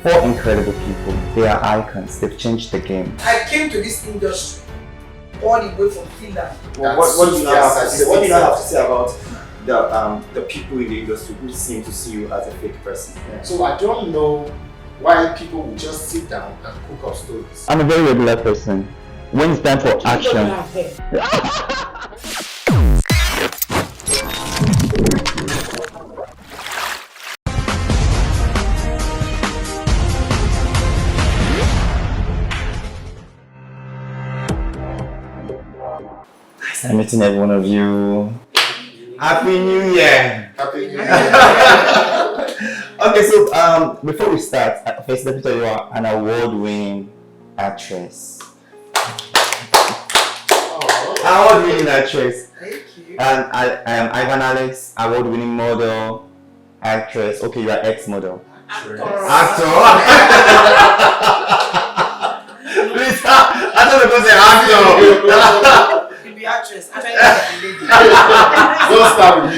four incredible people. They are icons. They've changed the game. I came to this industry all the way from Finland. What do you have to say about the people in the industry who seem to see you as a fake person? Yeah. So I don't know why people will just sit down and cook up stories. I'm a very regular person. When it's time for action. I'm meeting every one of you. Happy New Year! Happy New Year. Okay, so before we start, first let me tell you are an award-winning actress. Award-winning actress. Thank you. And I am Kristian Alex, award-winning model, actress. Okay, you are ex-model. Actor. Please, I don't know say actor. You'll be actress. Actually, you're a lady. Don't start with me.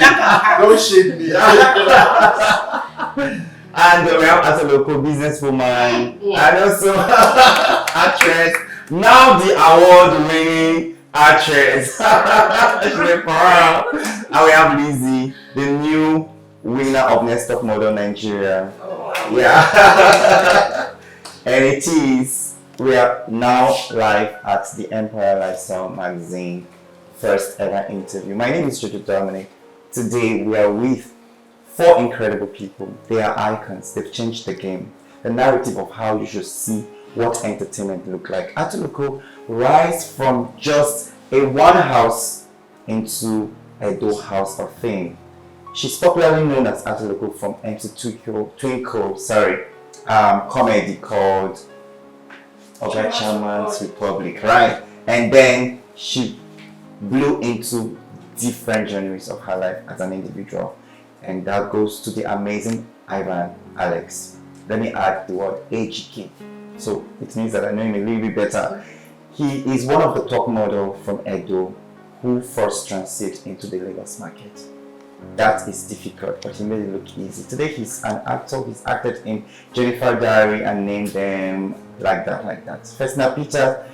Don't shade me. And we have atoloko businesswoman and also actress. Now the award-winning actress. And we have Lizzy, the new winner of Next Top Model Nigeria. Oh, Yeah. And it is, we are now live at the Empire Lifestyle Magazine first ever interview. My name is Jojo Dominic. Today we are with four incredible people. They are icons. They've changed the game. The narrative of how you should see what entertainment look like. Atoloko rise from just a one house into a dual house of fame. She's popularly known as Atoloko from MC Twinkle, comedy called Oga Chairman's Republic, right? And then she blew into different genres of her life as an individual. And that goes to the amazing Kristian Alex. Let me add the word AGK. So it means that I know him a little bit better. He is one of the top models from Edo who first transit into the Lagos market. That is difficult, but he made it look easy. Today he's an actor. He's acted in Jennifer Diary and named them like that. Festina Peter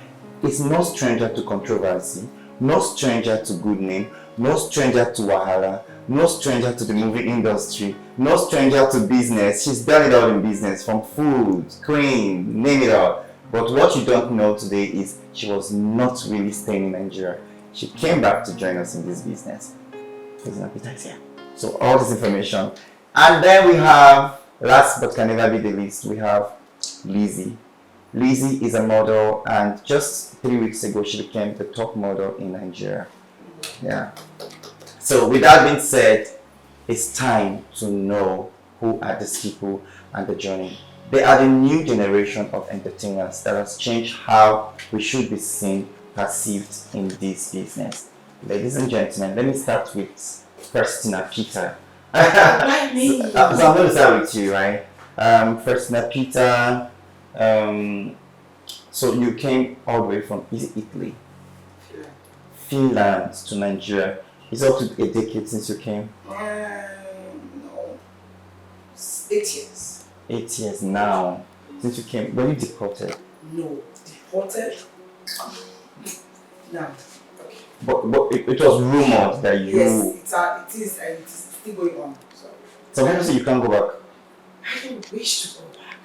is no stranger to controversy, no stranger to good name, no stranger to wahala, no stranger to the movie industry, no stranger to business. She's done it all in business, from food, cream, name it all. But what you don't know today is she was not really staying in Nigeria. She came back to join us in this business. Peter is here. So all this information. And then we have, last but can never be the least, we have Lizzy. Lizzy is a model, and just 3 weeks ago she became the top model in Nigeria. Yeah. So with that being said, it's time to know who are these people and the journey. They are the new generation of entertainers that has changed how we should be seen, perceived in this business. Ladies and gentlemen, let me start with Festina Peter. Why me? So I'm going to start with you, right? Festina Peter. So you came all the way from Italy, Finland to Nigeria. It's up to a decade since you came. No. 8 years. 8 years now since you came. Were you deported? No. Deported? No. But it was rumored that you... Yes, it is, and it's still going on. So when you say you can't go back? I don't wish to go back.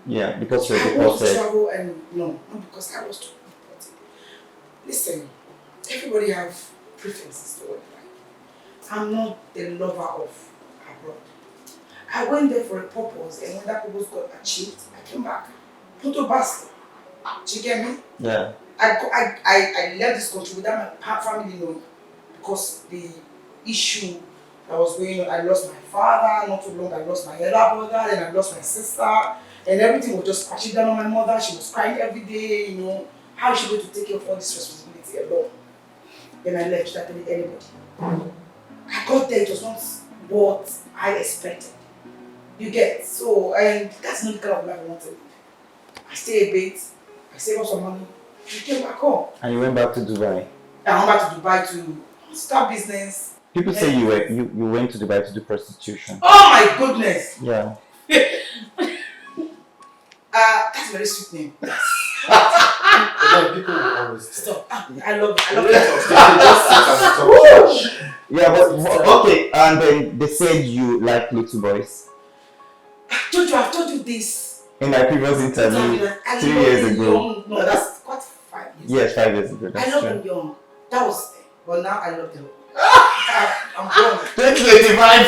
Yeah, because you're I want to deported. travel, and no, not because I was too deported. Listen, everybody have preferences to what they like. I'm not the lover of abroad. I went there for a purpose, and when that purpose got achieved, I came back. Photo basket. Do you get me? Yeah. I left this country without my family knowing, because the issue that was going on, I lost my father, not too long I lost my elder brother, then I lost my sister, and everything was just crashing down on my mother. She was crying every day, you know, how is she going to take care of all this responsibility alone? Then I left without telling anybody. I got there, it was not what I expected. You get, so, and that's not the kind of life I want to live. I stay a bit, I save up some money, I came back home. And you went back to Dubai? I went back to Dubai to start business. People say you went to Dubai to do prostitution. Oh my goodness! Yeah. a very sweet name. And then people will always Stop. I love it. They just sit and talk trash. Yeah, but okay. And then they said you like little boys. Jojo, I've told you this. In my previous interview, I 3 love years them ago. young. No, that's what 5 years. Yes, 5 years ago. I That's love true. them young. That was then. But now I love them. I'm young. 2025.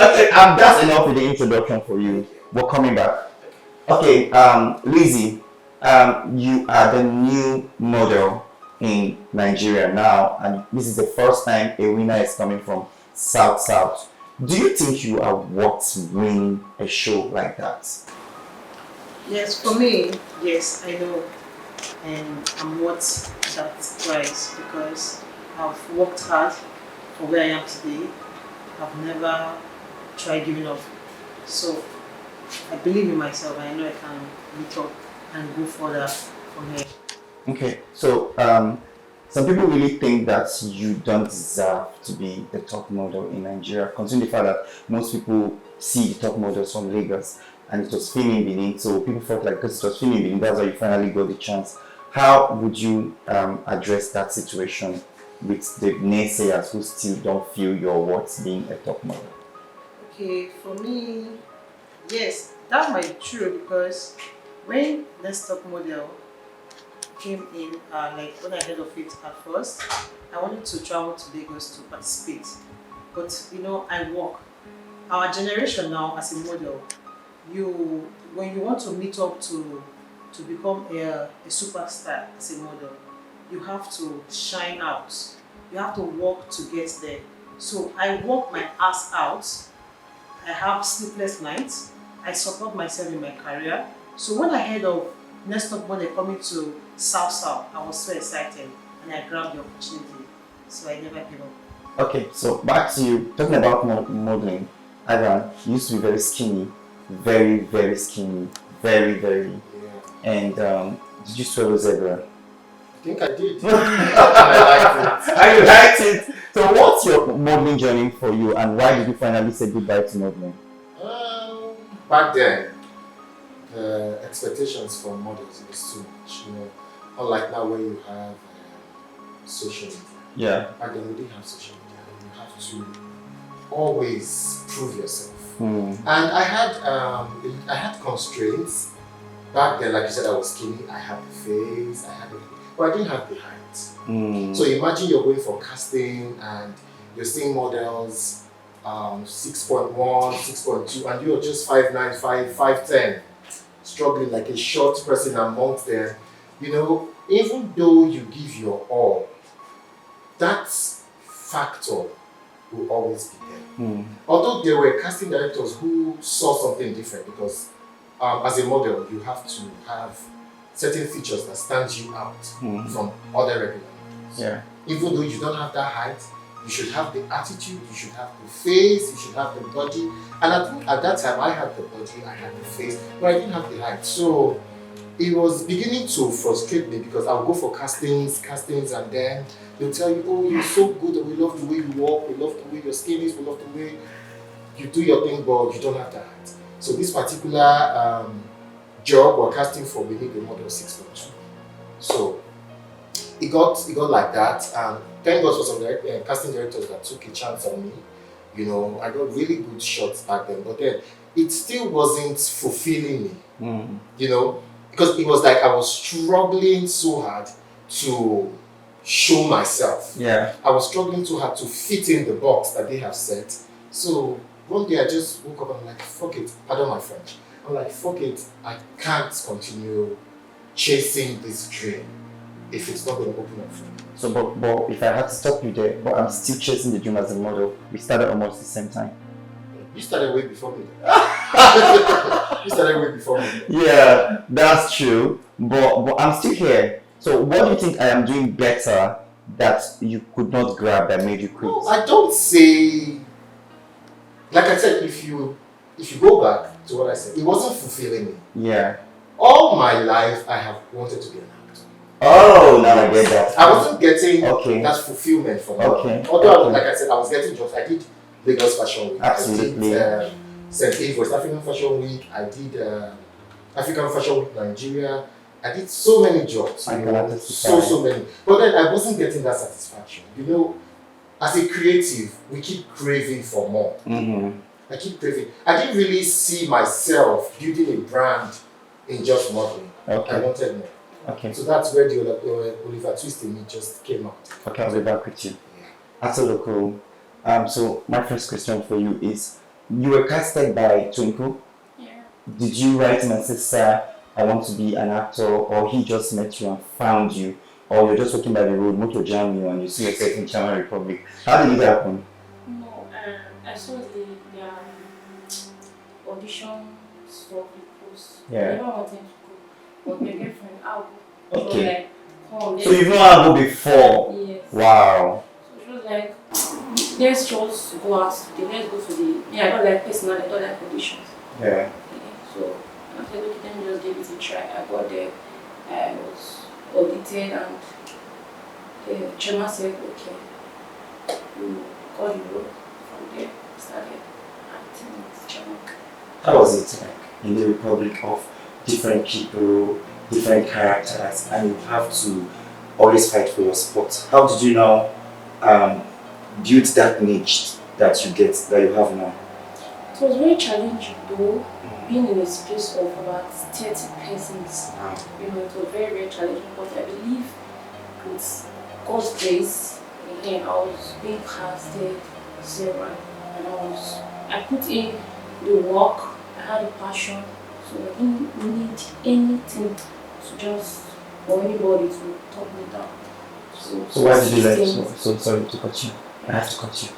Okay, that's enough with the introduction for you. We're coming back. Okay, Lizzy, you are the new model in Nigeria now, and this is the first time a winner is coming from South. Do you think you are worth winning a show like that? Yes, for me, yes, I know. And I'm worth that price because I've worked hard for where I am today. I've never tried giving up. So I believe in myself and I know I can meet up and go further from here. Okay, so some people really think that you don't deserve to be the top model in Nigeria, considering the fact that most people see the top models from Lagos and it was filming in Benin, so people felt like because it was filming in Benin, that's why you finally got the chance. How would you address that situation with the naysayers who still don't feel you're worth being a top model? Okay, for me, yes, that might be true because when Next Top Model came in, like when I heard of it at first, I wanted to travel to Lagos to participate. But you know, I work. Our generation now, as a model, when you want to meet up to become a superstar as a model, you have to shine out. You have to work to get there. So I work my ass out. I have sleepless nights. I support myself in my career. So when I heard of Next Top Model coming to South, I was so excited and I grabbed the opportunity. So I never gave up. Okay, so back to you. Talking about modeling, Ivan used to be very skinny, very, very skinny, very, very. Yeah. And did you swallow zebra? I think I did. And I liked it. I liked it. So what's your modeling journey for you and why did you finally say goodbye to modeling? Back then, the expectations from models was too much, you know. Unlike now where you have social media. Yeah. Back then we didn't have social media. You have to always prove yourself. And I had constraints. Back then, like you said, I was skinny, I had the face, I had everything, but I didn't have the height. So imagine you're going for casting and you're seeing models 6'1", 6'2", and you're just 5'9", 5'10", struggling like a short person amongst them. You know, even though you give your all, that factor will always be there. Although there were casting directors who saw something different because as a model, you have to have certain features that stand you out from other regular models. Yeah. Even though you don't have that height, you should have the attitude, you should have the face, you should have the body. And I think at that time I had the body, I had the face, but I didn't have the height. So it was beginning to frustrate me because I would go for castings, and then they'll tell you, oh, you're so good, and we love the way you walk, we love the way your skin is, we love the way you do your thing, but you don't have that height. So this particular job or casting for, we need a model 6'2". So it got like that. Thank God for some casting directors that took a chance on me. You know, I got really good shots back then, but then it still wasn't fulfilling me. You know, because it was like I was struggling so hard to show myself. Yeah. I was struggling too hard to fit in the box that they have set. So one day I just woke up and I'm like, fuck it, pardon my French. I'm like, fuck it, I can't continue chasing this dream if it's not going to open up for me. So, but if I had to stop you there, but I'm still chasing the dream as a model. We started almost the same time. You started way before me. You started way before me. Yeah, that's true. But I'm still here. So what do you think I am doing better that you could not grab that made you quit? No, I don't say. Like I said, if you go back to what I said, it wasn't fulfilling me. Yeah. All my life, I have wanted to be an actor. Oh, now I get that. I wasn't getting Okay. that fulfillment from it. Okay. Although, Okay. like I said, I was getting jobs. I did Lagos Fashion Week. Absolutely. I did St. West African Fashion Week. I did African Fashion Week Nigeria. I did so many jobs, I you can know, testify. so many. But then I wasn't getting that satisfaction. You know, as a creative, we keep craving for more. Mm-hmm. I keep craving. I didn't really see myself building a brand in just modeling. I Okay. wanted more. Okay. So that's where the Oliver Twist in me just came out. Okay, I'll be back with you. Atoloko. So my first question for you is: you were casted by Twinkle. Yeah. Did you write him and say, "Sir, I want to be an actor," or he just met you and found you, or you're just walking by the road, motor jam you, and you see yourself in China Republic? How did it happen? No, I saw the audition stuff they post. Yeah. I never wanted to go, but my girlfriend, I'll go. Okay. She was like, come, So you've known Abu before? Yes. Wow. So she was like, let's just go out today, let's go for the, I don't like personal, I don't like auditions. Yeah. Okay. So I said, okay, let me just give it a try. I got there, I was audited, and the chairman said, okay, you got the role. From there, started acting with the chairman. How was it like in the Republic of different people, different characters, and you have to always fight for your spot? How did you now build that niche that you have now? It was very challenging though, being in a space of about 30 persons. Wow. You know, it was very, very challenging, but I believe with God's grace, again, I was being casted several, and I put in the work, I had a passion, so I didn't need anything to just, or anybody to talk me down. So why did you leave? things- So sorry to cut you. I have to cut you.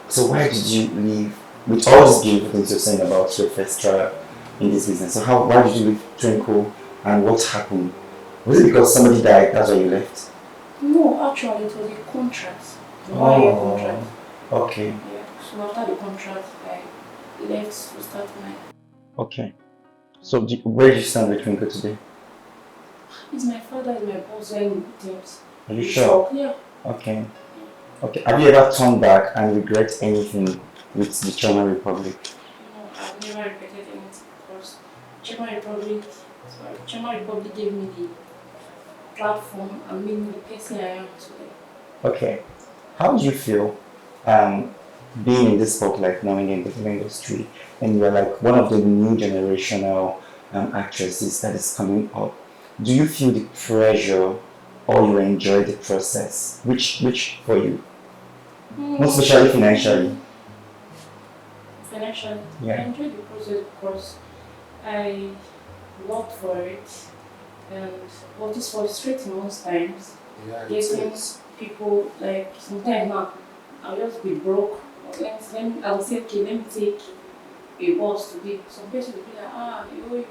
So why did you leave with all these beautiful things you're saying about your first trial in this business? So why did you leave Twinkle and what happened? Was it because somebody died, that's why you left? No, actually it was a contract, a 1 year contract. Okay. Yeah, so after the contract, I left to start my. Okay. So where do you stand with Twinkle today? It's my father, is my boss, when things. Are you sure? Yeah. Okay. Okay. Have you ever turned back and regret anything with the China Republic? No, I've never regretted anything because Chema Republic gave me the platform and made me the person I am today. Okay. How do you feel being in this spotlight now in the entertainment industry, and you're like one of the new generational actresses that is coming up? Do you feel the pressure or you enjoy the process? Which for you? Most especially financially. Financially, Yeah. I enjoyed the process because I worked for it, and what is frustrating most times, Yeah, getting people like sometimes now I'll just be broke. I will say, okay, let me take a bus today. Some person will be like, you owe you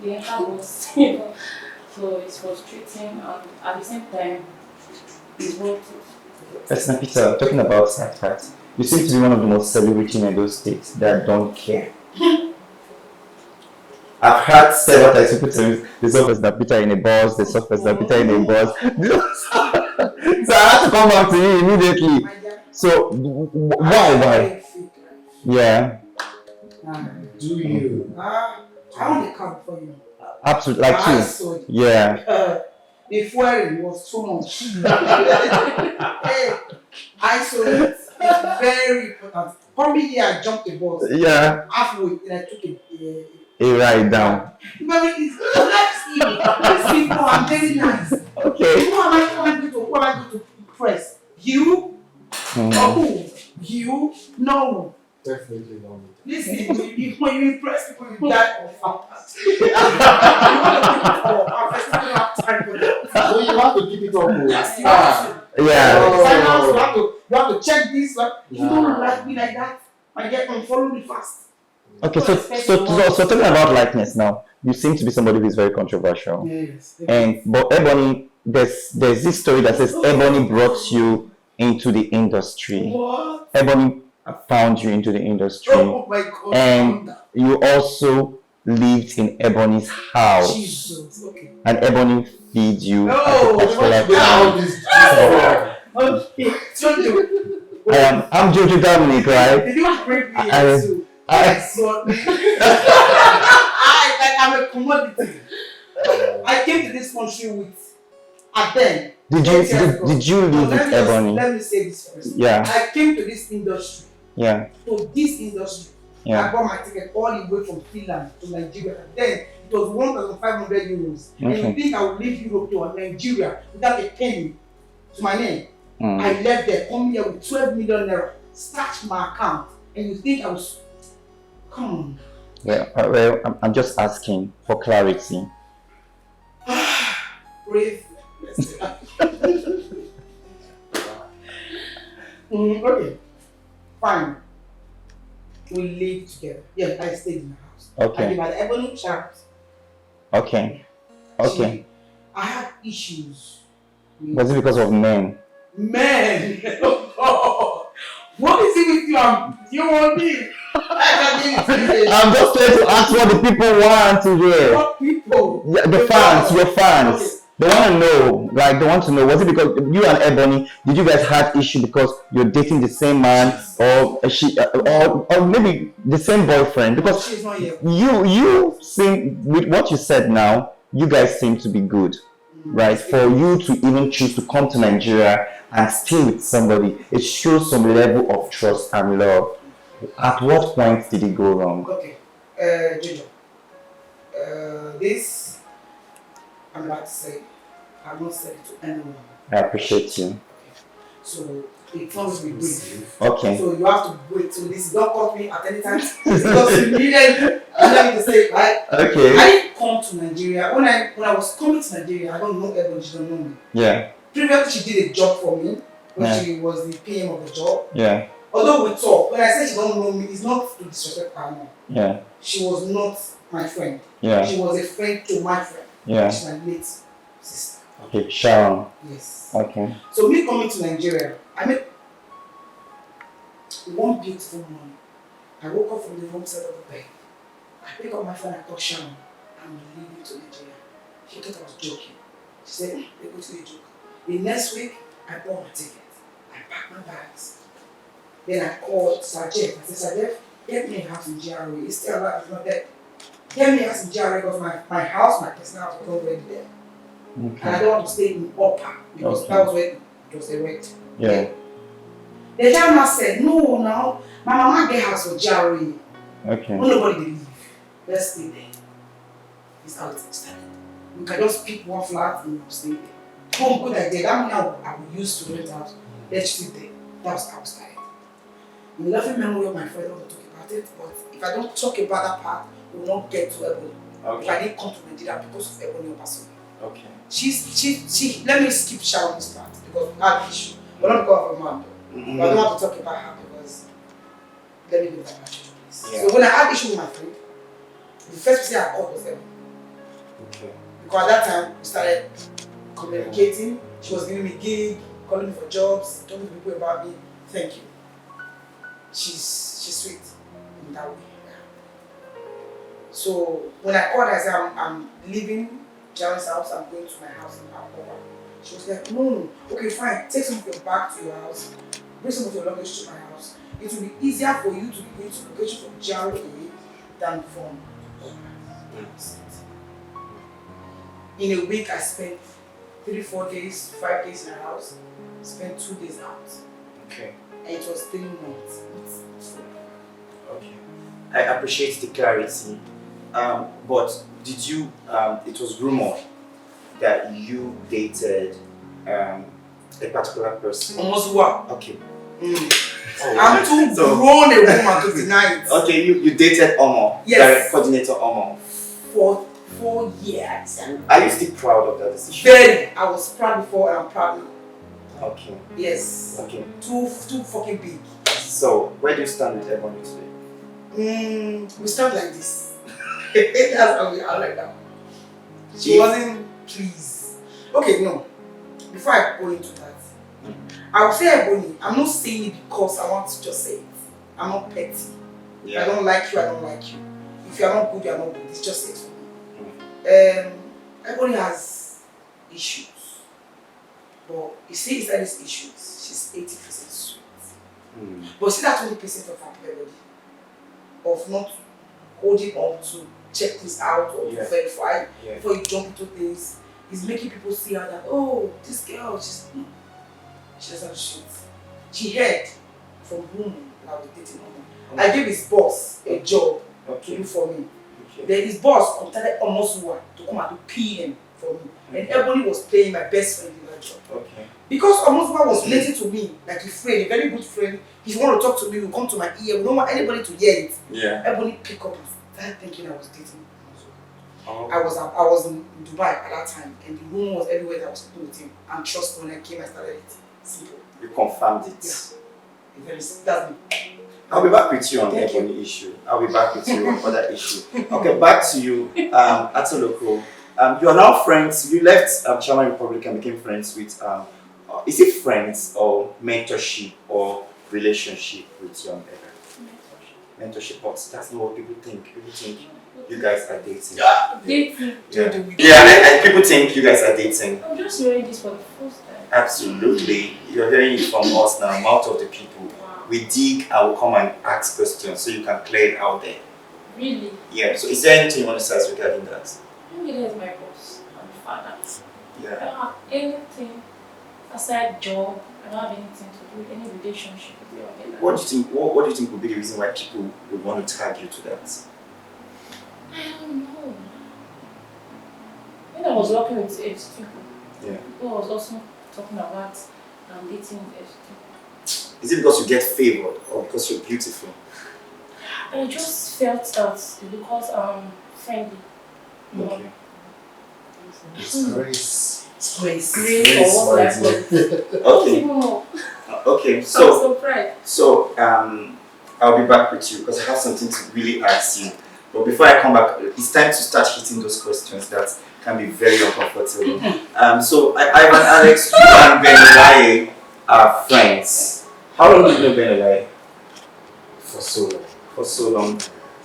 the entire bus, you know. So it's frustrating, and at the same time, it's worth it. Festina Peter, talking about that part, you seem to be one of the most celebrity in those states that don't care. I've heard several times people tell me they saw Festina Peter in a bus, they saw Festina Peter in a bus. So I had to come back to you immediately. My dear, So why? Yeah, Do you? I want to come for you. absolutely. I Like you. saw it. Yeah. The fuel was too much. Hey, I saw it. It's very important. Probably here I jumped the bus Yeah. halfway and I took A ride down. But it's let's see. These people are very nice. Okay. Who am I going to impress? You or who? You? No. Definitely not me. Listen, when you impress people, you die of fat. You don't have time for that. So you have to keep it up. Yes, you have to. Yeah. Finance, you have to check this. You don't Nah. like me like that. I get unfollow me fast. Okay, so talking about likeness now, you seem to be somebody who is very controversial. Yes. But Ebony, there's this story that says Ebony brought you into the industry. What? Ebony found you into the industry, Oh my God. and you also lived in Ebony's house, Jesus. Okay. and Ebony feed you No, at a particular Get time. all this stuff. Okay. So I'm Jojo Dominic, right? did you bring me I- into? I- So, I'm a country with at then. Did you live with Ebony? Let me say this first. Yeah. I came to this industry. Yeah. To this industry. Yeah. I bought my ticket all the way from Finland to Nigeria. Then it was 1,500 euros. Okay. And you think I would leave Europe to Nigeria without a penny to my name? I left there, come here with 12 million naira, start my account, and you think I was, come on. Yeah, well, I'm just asking for clarity. Breathe. Okay, fine. We live together. Yeah, I stayed in the house. Okay. I live at Ebony Sharp. Okay. Okay. I had issues. Was it because of men? Men! Oh, what is it with you? You want me? I'm just trying to ask what the people want to hear. What people? Yeah, the fans, your fans. Okay. They want to know, they want to know, was it because you and Ebony, did you guys have issue because you're dating the same man, or she, or maybe the same boyfriend? Because she's not here. You seem, with what you said now, you guys seem to be good, right? For you to even choose to come to Nigeria and stay with somebody, it shows some level of trust and love. At what point did it go wrong? Okay, Jojo, this I'm about to say, I've not said it to anyone. I appreciate you. Okay. So it comes with brief. Okay. So you have to wait. So this don't call me at any time. It's because you needed to say, right? Okay. I didn't come to Nigeria. When I was coming to Nigeria, I don't know everyone, she don't know me. Yeah. Previously she did a job for me when she was the PM of the job. Yeah. Although we talk, when I say she don't know me, it's not to disrespect her. No. Yeah. She was not my friend. Yeah. She was a friend to my friend. Yeah. She's my late sister. Okay, Sharon. Yes. Okay. So me coming to Nigeria, I met one beautiful morning. I woke up from the wrong side of the bed. I pick up my phone and talk Sharon. I'm leaving to Nigeria. She thought I was joking. She said, "They're going to be a joke." The next week, I bought my ticket. I packed my bags. Then I called Sajef. I said, Sajef, get me a house in GRA. It's still alive, it's not dead. Get me a house in GRA because my house, my personal house was already there. Okay. And I don't want to stay in Upper because that was where it was erect. Yeah. The gentleman said, no, now, my mama get house for GRA. Okay. No, nobody believe. Let's stay there. That's how it started. We can just pick one flat and we'll stay there. Home good idea. That money I will use to rent out. Let's sit there. That was how it started. In loving memory of my friend, I want to talk about it, but if I don't talk about that part, we will not get to Ebony. Okay. If I didn't come to Nigeria because of Ebony or person. Okay. She, let me skip Sharon's part because we had an issue. But not because of a man. But I don't want to talk about her because let me leave that matter, please. Yeah. So when I had issue with my friend, the first person I called was Ebony. Okay. Because at that time we started communicating. She was giving me gig, calling me for jobs, talking to people about me. Thank you. She's sweet in that way. So when I called her, I said I'm leaving Jared's house, I'm going to my house in Alcoba. She was like, no, okay, fine, take some of your bag to your house, bring some of your luggage to my house. It will be easier for you to be going to location from Jared than from In a week, I spent 3-4 days, 5 days in her house, spent 2 days out. Okay. And it was 3 months. Okay. I appreciate the clarity. But did you, it was rumored that you dated a particular person? Almost what? Okay. I'm too grown a woman to deny it. Okay, you dated Omo, yes. direct coordinator Omo. For 4 years. Are you still proud of that decision? Very. I was proud before and I'm proud now. Okay. Yes. Okay. Too fucking big. So, where do you stand with Ebony today? We stand like this. That's how we are right now. She wasn't pleased. Okay, no. Before I go into that, I will say Ebony, I'm not saying it because I want to just say it. I'm not petty. If I don't like you, I don't like you. If you are not good, you are not good. It's just it for me. Ebony has issues. But you see inside these issues, she's 80% sweet. But see that 20% of her body of not holding on to check this out or to verify before you jump into things. is making people see her that, oh, this girl, she doesn't shoot. She heard from whom I was dating. I gave his boss a job to do for me. Then his boss contacted almost one to come and do PM for me. And everybody was playing my best friend in that job. Because almost one was related to me, like a friend, a very good friend. If you want to talk to me, you come to my ear. We don't want anybody to hear it. Everybody pick up and started thinking I was dating. I was in Dubai at that time, and the room was everywhere that I was with him. And trust me, when I came, I started it. Simple. You confirmed it. Yeah. Very simple. That's me. I'll be back with you on the Ebony issue. I'll be back with you on other issue. Okay, back to you, Atoloko. You are now friends. You left Chairman Republic and became friends with. Is it friends or mentorship or relationship with young Eva? Mentorship, but that's not what people think. People think you guys are dating. Dating. Yeah, and people think you guys are dating. I'm just hearing this for the first time. Absolutely. You're hearing it from us now, mouth of the people. We dig, I will come and ask questions so you can clear it out there. Really? Yeah, so is there anything you want to say regarding that? Maybe there's my boss and father. Yeah. I don't have anything aside job. I don't have anything to do with any relationship with you. What do you think? What do you think would be the reason why people would want to tag you to that? I don't know. When I was working with people, people was also talking about dating people. Is it because you get favored or because you're beautiful? I just felt that because I'm friendly. Okay. Grace. Grace. Great or what I Okay. know. Okay. I'm so proud. So I'll be back with you because I have something to really ask you. But before I come back, it's time to start hitting those questions that can be very uncomfortable. So Ivan Alex, you and Benolaye are friends. How long do you know Benolaye? For so long. For so long.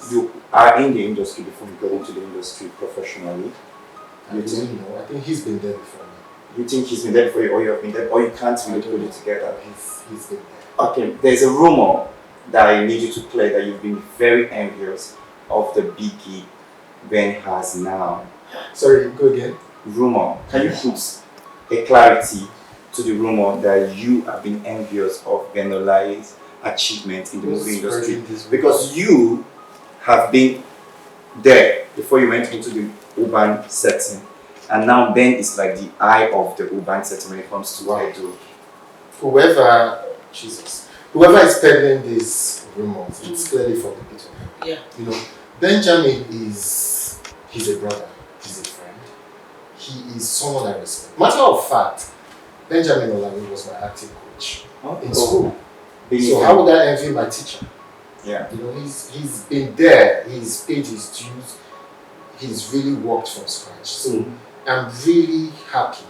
You are in the industry before you got into the industry professionally. I don't know. I think he's been there before me. You think he's been there before you, or you have been there, or you can't really put it together? He's been there. Okay, there's a rumor that I need you to play that you've been very envious of the big gig Ben has now. Sorry, go again. Rumor. Can you put a clarity to the rumor that you have been envious of Benolaye's achievement in the movie industry? Because you have been there before you went into the urban setting, and now Ben is like the eye of the urban setting when it comes to what I do. Whoever is peddling these rumors, it's clearly from the pit of hell. Yeah. You know, Benjamin he's a brother, he's a friend, he is someone I respect. Matter of fact, Benjamin Olami was my acting coach in school. So how would I envy my teacher? Yeah. You know, he's been there, he's paid his dues, he's really worked from scratch. So I'm really happy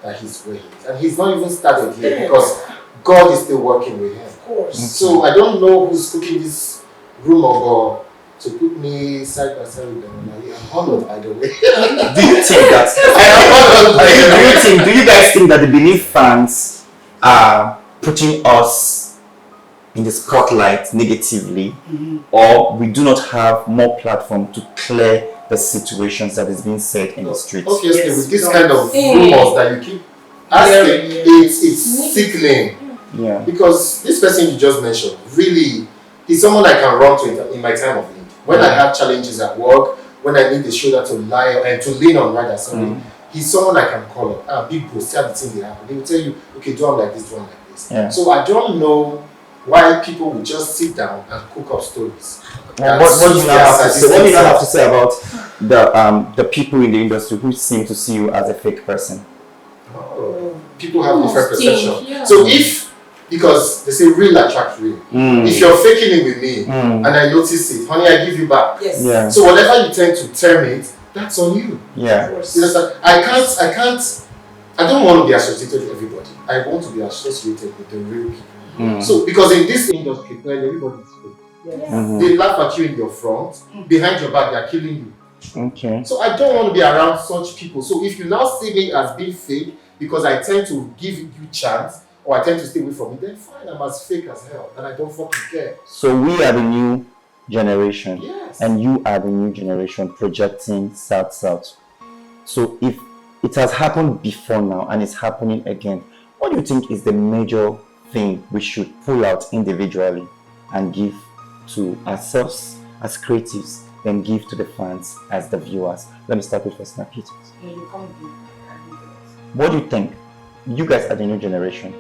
that he's where he is. And he's not even started yet because God is still working with him. Of course. So I don't know who's cooking this rumor, but to put me side by side with them, I'm honored by the way. Do you think that? Do you guys think that the Benin fans are putting us in the spotlight negatively, or we do not have more platform to clear the situations that is being said in the streets? Obviously, with this kind of rumors that you keep asking, it's sickening. Yeah. Because this person you just mentioned, really, he's someone I can run to in my time of need. When I have challenges at work, when I need a shoulder to lie and to lean on, rather, sorry, he's someone I can call up. Big bro, see how the thing they happen. They will tell you, okay, do them like this, do them like this. Yeah. So I don't know why people will just sit down and cook up stories. What do you now have to say about the people in the industry who seem to see you as a fake person? People have different perceptions. Yeah. So because they say real attract real. If you're faking it with me and I notice it, honey, I give you back. Yes. Yeah. So whatever you tend to term it, that's on you. Yeah. You understand? I don't want to be associated with everybody. I want to be associated with the real people. So because in this industry, everybody is fake. Yes. They laugh at you in your front, behind your back, they are killing you. Okay. So I don't want to be around such people. So if you now see me as being fake because I tend to give you chance or I tend to stay away from it, then fine, I'm as fake as hell and I don't fucking care. So we are the new generation. Yes. And you are the new generation projecting South. So if it has happened before now and it's happening again. What do you think is the major thing we should pull out individually and give to ourselves as creatives, then give to the fans as the viewers? Let me start with Festina Peters. You can't do What do you think? You guys are the new generation.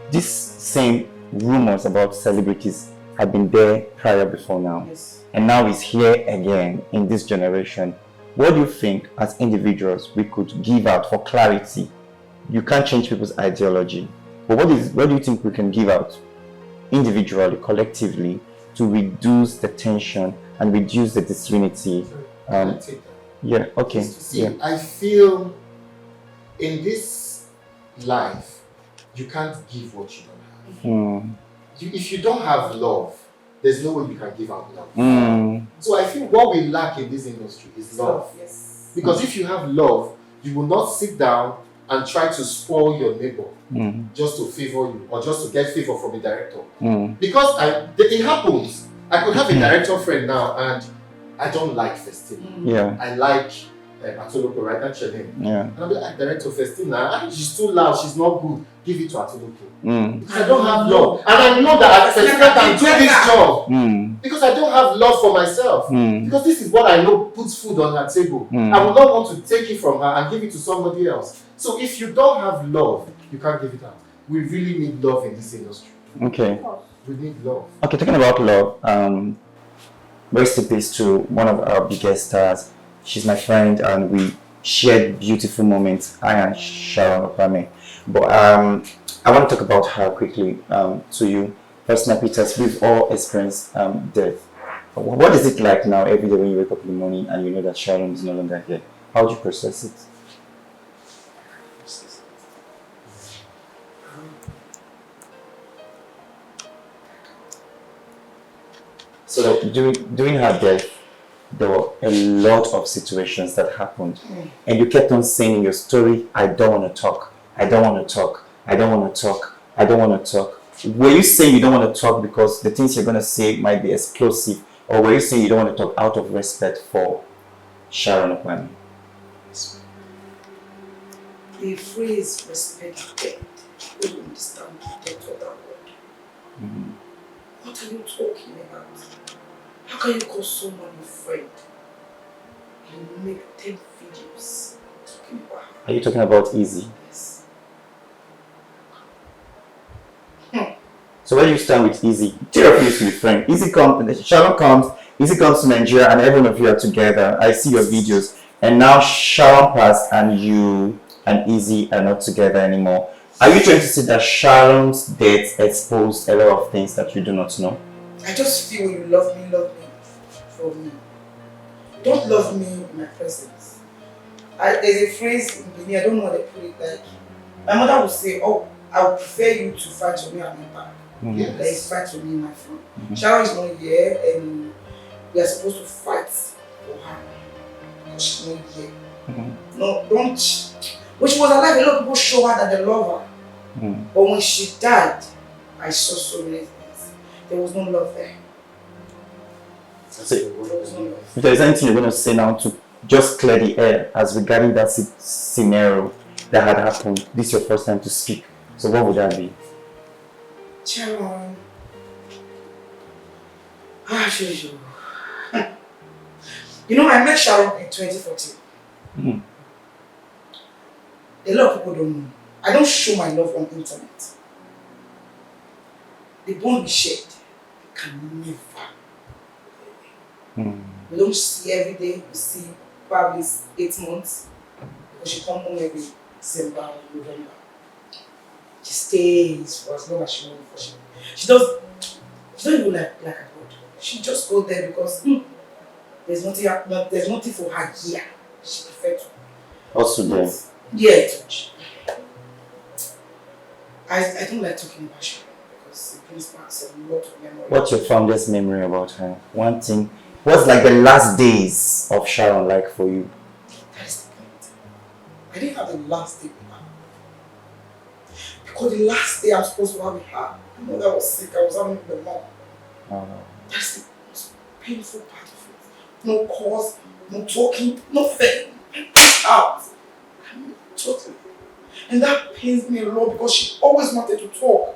These same rumors about celebrities have been there prior before now. Yes. And now it's here again in this generation. What do you think as individuals we could give out for clarity? You can't change people's ideology. But what do you think we can give out individually, collectively, to reduce the tension and reduce the disunity? I'll take that. Yeah, okay. See, Yeah. I feel in this life, you can't give what you don't have. If you don't have love, there's no way you can give out love. So I feel what we lack in this industry is love. Yes. Because if you have love, you will not sit down and try to spoil your neighbor just to favor you or just to get favor from a director. Because it happens. I could have a director friend now and I don't like Festina. Yeah. I like atoloko, right? That's your name. Yeah. And I'll be like, director Festina, she's too loud, she's not good. Give it to atoloko. Because I don't have love. And I know that Festina can do this job. Because I don't have love for myself. Because this is what I know puts food on her table. I would not want to take it from her and give it to somebody else. So if you don't have love, you can't give it out. We really need love in this industry. Okay. We need love. Okay, talking about love, rest in peace to one of our biggest stars. She's my friend and we shared beautiful moments, I and Sharon Opame. But I want to talk about her quickly to you. Festina Peters, we've all experienced death. What is it like now every day when you wake up in the morning and you know that Sharon is no longer here? How do you process it? So during her death, there were a lot of situations that happened. And you kept on saying in your story, I don't want to talk, I don't want to talk, I don't want to talk, I don't want to talk. Were you saying you don't want to talk because the things you're going to say might be explosive? Or were you saying you don't want to talk out of respect for Sharon Opame? The phrase respect dead, you don't understand the depth of that word. What are you talking about? How can you call someone a friend? You make 10 videos talking about her. Are you talking about Easy? Yes. So where do you stand with Easy? Two of you used to be friends. Sharon comes, Easy comes to Nigeria and every one of you are together. I see your videos. And now Sharon passed and you and Easy are not together anymore. Are you trying to say that Sharon's death exposed a lot of things that you do not know? I just feel you love me for me. Don't love me in my presence. There's a phrase in Benin, I don't know what they put it like. My mother would say, oh, I would prefer you to fight for me at my back. Yes. Than you fight for me in my front. Sharon is not here and we are supposed to fight for her. Because she's not here. No, don't. When she was alive, a lot of people show her that they love her. But when she died, I saw so many things. There was no love there. So, There was no love. if there is anything you're going to say now to just clear the air as regarding that scenario that had happened, this is your first time to speak. So what would that be? Sharon. Jojo. You know, I met Sharon in 2014. A lot of people don't know. I don't show my love on internet. The bond we shared can never. We don't see every day. We see probably 8 months. Because she comes home every December, November. She stays for as long as she wants. She don't even like abroad. She just goes there because there's nothing for her here. She prefers to. Also there. Yeah, touch. I don't like talking about Sharon because it brings back a lot of memories. What's your fondest memory about her? One thing. What's like the last days of Sharon like for you? That is the point. I didn't have the last day with her. Because the last day I'm supposed to have with her, my mother was sick, I was having the mom. That's the most painful part of it. No cause, no talking, nothing. Out. Totally. And that pains me a lot because she always wanted to talk.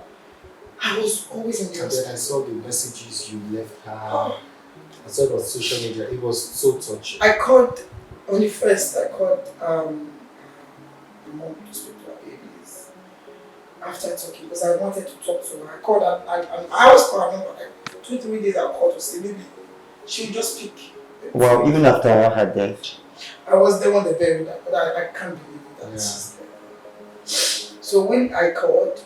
I was always in the And then I saw the messages you left her. I saw it on social media. It was so touching. I called, on the first, I called the mom to speak to her babies. After talking, because I wanted to talk to her. I called her, and I always call her number. Like, for 2-3 days I called to say maybe she would just speak. Wow, even after her death. I was the one that buried her, but I can't believe it. That she's there. So when I called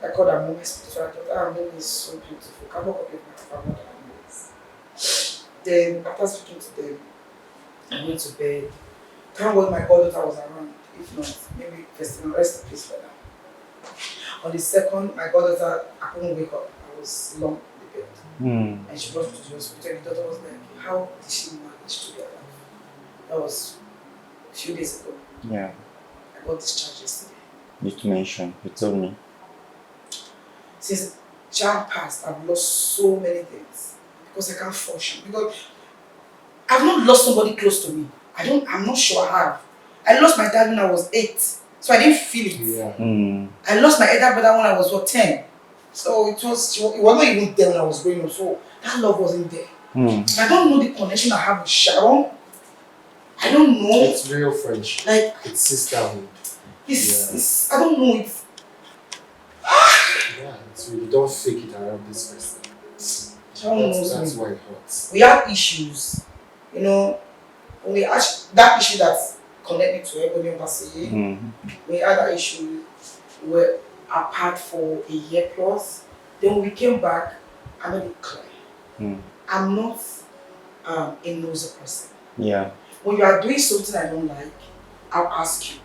her mom, I spoke to her. I thought, her mom is so beautiful. Can walk up with my mother and moms. Then after speaking to them, I went to bed. Thank God my goddaughter was around. If not, maybe Festina, rest in peace for now. On the second, my goddaughter, I couldn't wake up. I was long in the bed. And she brought me to the hospital. And the doctor was like, how did she manage to be alive? That was a few days ago. Yeah. I got discharged yesterday. You mentioned, you told me. Since Jan passed, I've lost so many things because I can't function. Because I've not lost somebody close to me. I'm not sure I have. I lost my dad when I was 8, so I didn't feel it. Yeah. I lost my elder brother when I was 10. So it was not even there when I was growing up. So that love wasn't there. I don't know the connection I have with Sharon. I don't know. It's real friendship. Like it's sisterhood. It's I don't know it. Yeah, it's really, don't fake it around this person. That's why it hurts. We have issues, you know. When we that issue that connect me to Ebony Obaseye, we had that issue. We were apart for a year plus. Then when we came back, I made it clear. I'm not a nosy person. Yeah. When you are doing something I don't like, I'll ask you.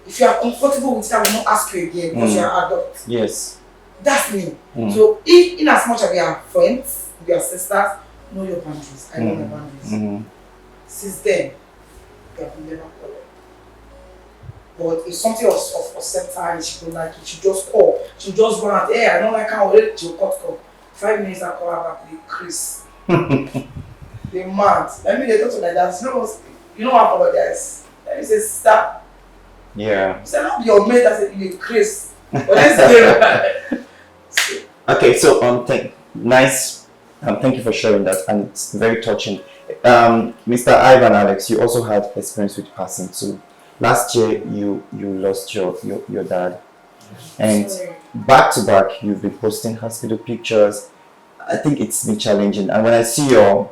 If you are comfortable with it, I will not ask you again because you are adult. Yes. That's me. So if in as much as we are friends, we are sisters, know your boundaries. I know my boundaries. Since then, we have never quarreled. But if something of certain time she don't like it, she just call. She just run out, hey, I don't like how she'll cut call. 5 minutes I call her back with Chris. They're mad. Let me talk to like that. You know what apologize. Let me say stop. Yeah. You said not your mate, I said you Chris. But let's get okay, so nice. Thank you for sharing that, and it's very touching. Mr. Ivan Alex, you also had experience with passing too. Last year, you lost your dad, and back to back, you've been posting hospital pictures. I think it's been challenging, and when I see your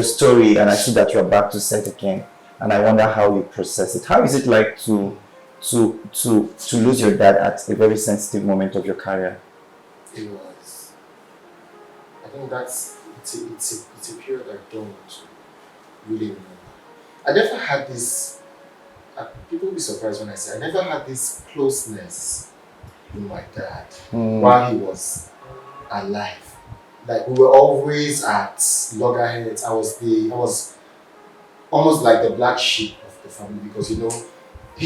story and I see that you're back to set again, and I wonder how you process it. How is it like to lose your dad at a very sensitive moment of your career? It was. I think it's a period I don't want to really remember. I never had this. People will be surprised when I say I never had this closeness with my dad while he was alive. Like we were always at loggerheads. I was almost like the black sheep of the family because he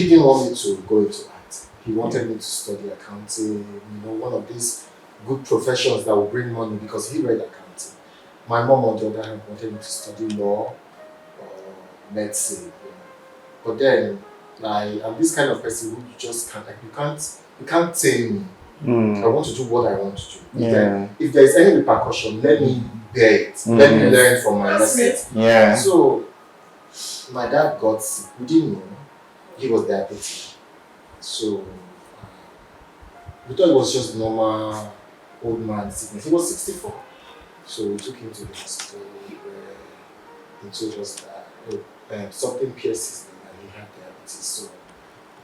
didn't want me to go into art. He wanted me to study accounting. One of these good professions that will bring money because he read accounting. My mom, on the other hand, wanted me to study law or medicine. But then, I'm this kind of person who you just can't, you can't tell me. I want to do what I want to do. If there is any repercussion, let me bear it. Let me learn from my lessons. Yeah. So, my dad got sick. We didn't know. He was diabetic. So, we thought it was just normal old man sickness. He was 64. So we took him to the hospital where they told us that something pierces him and he had diabetes. So,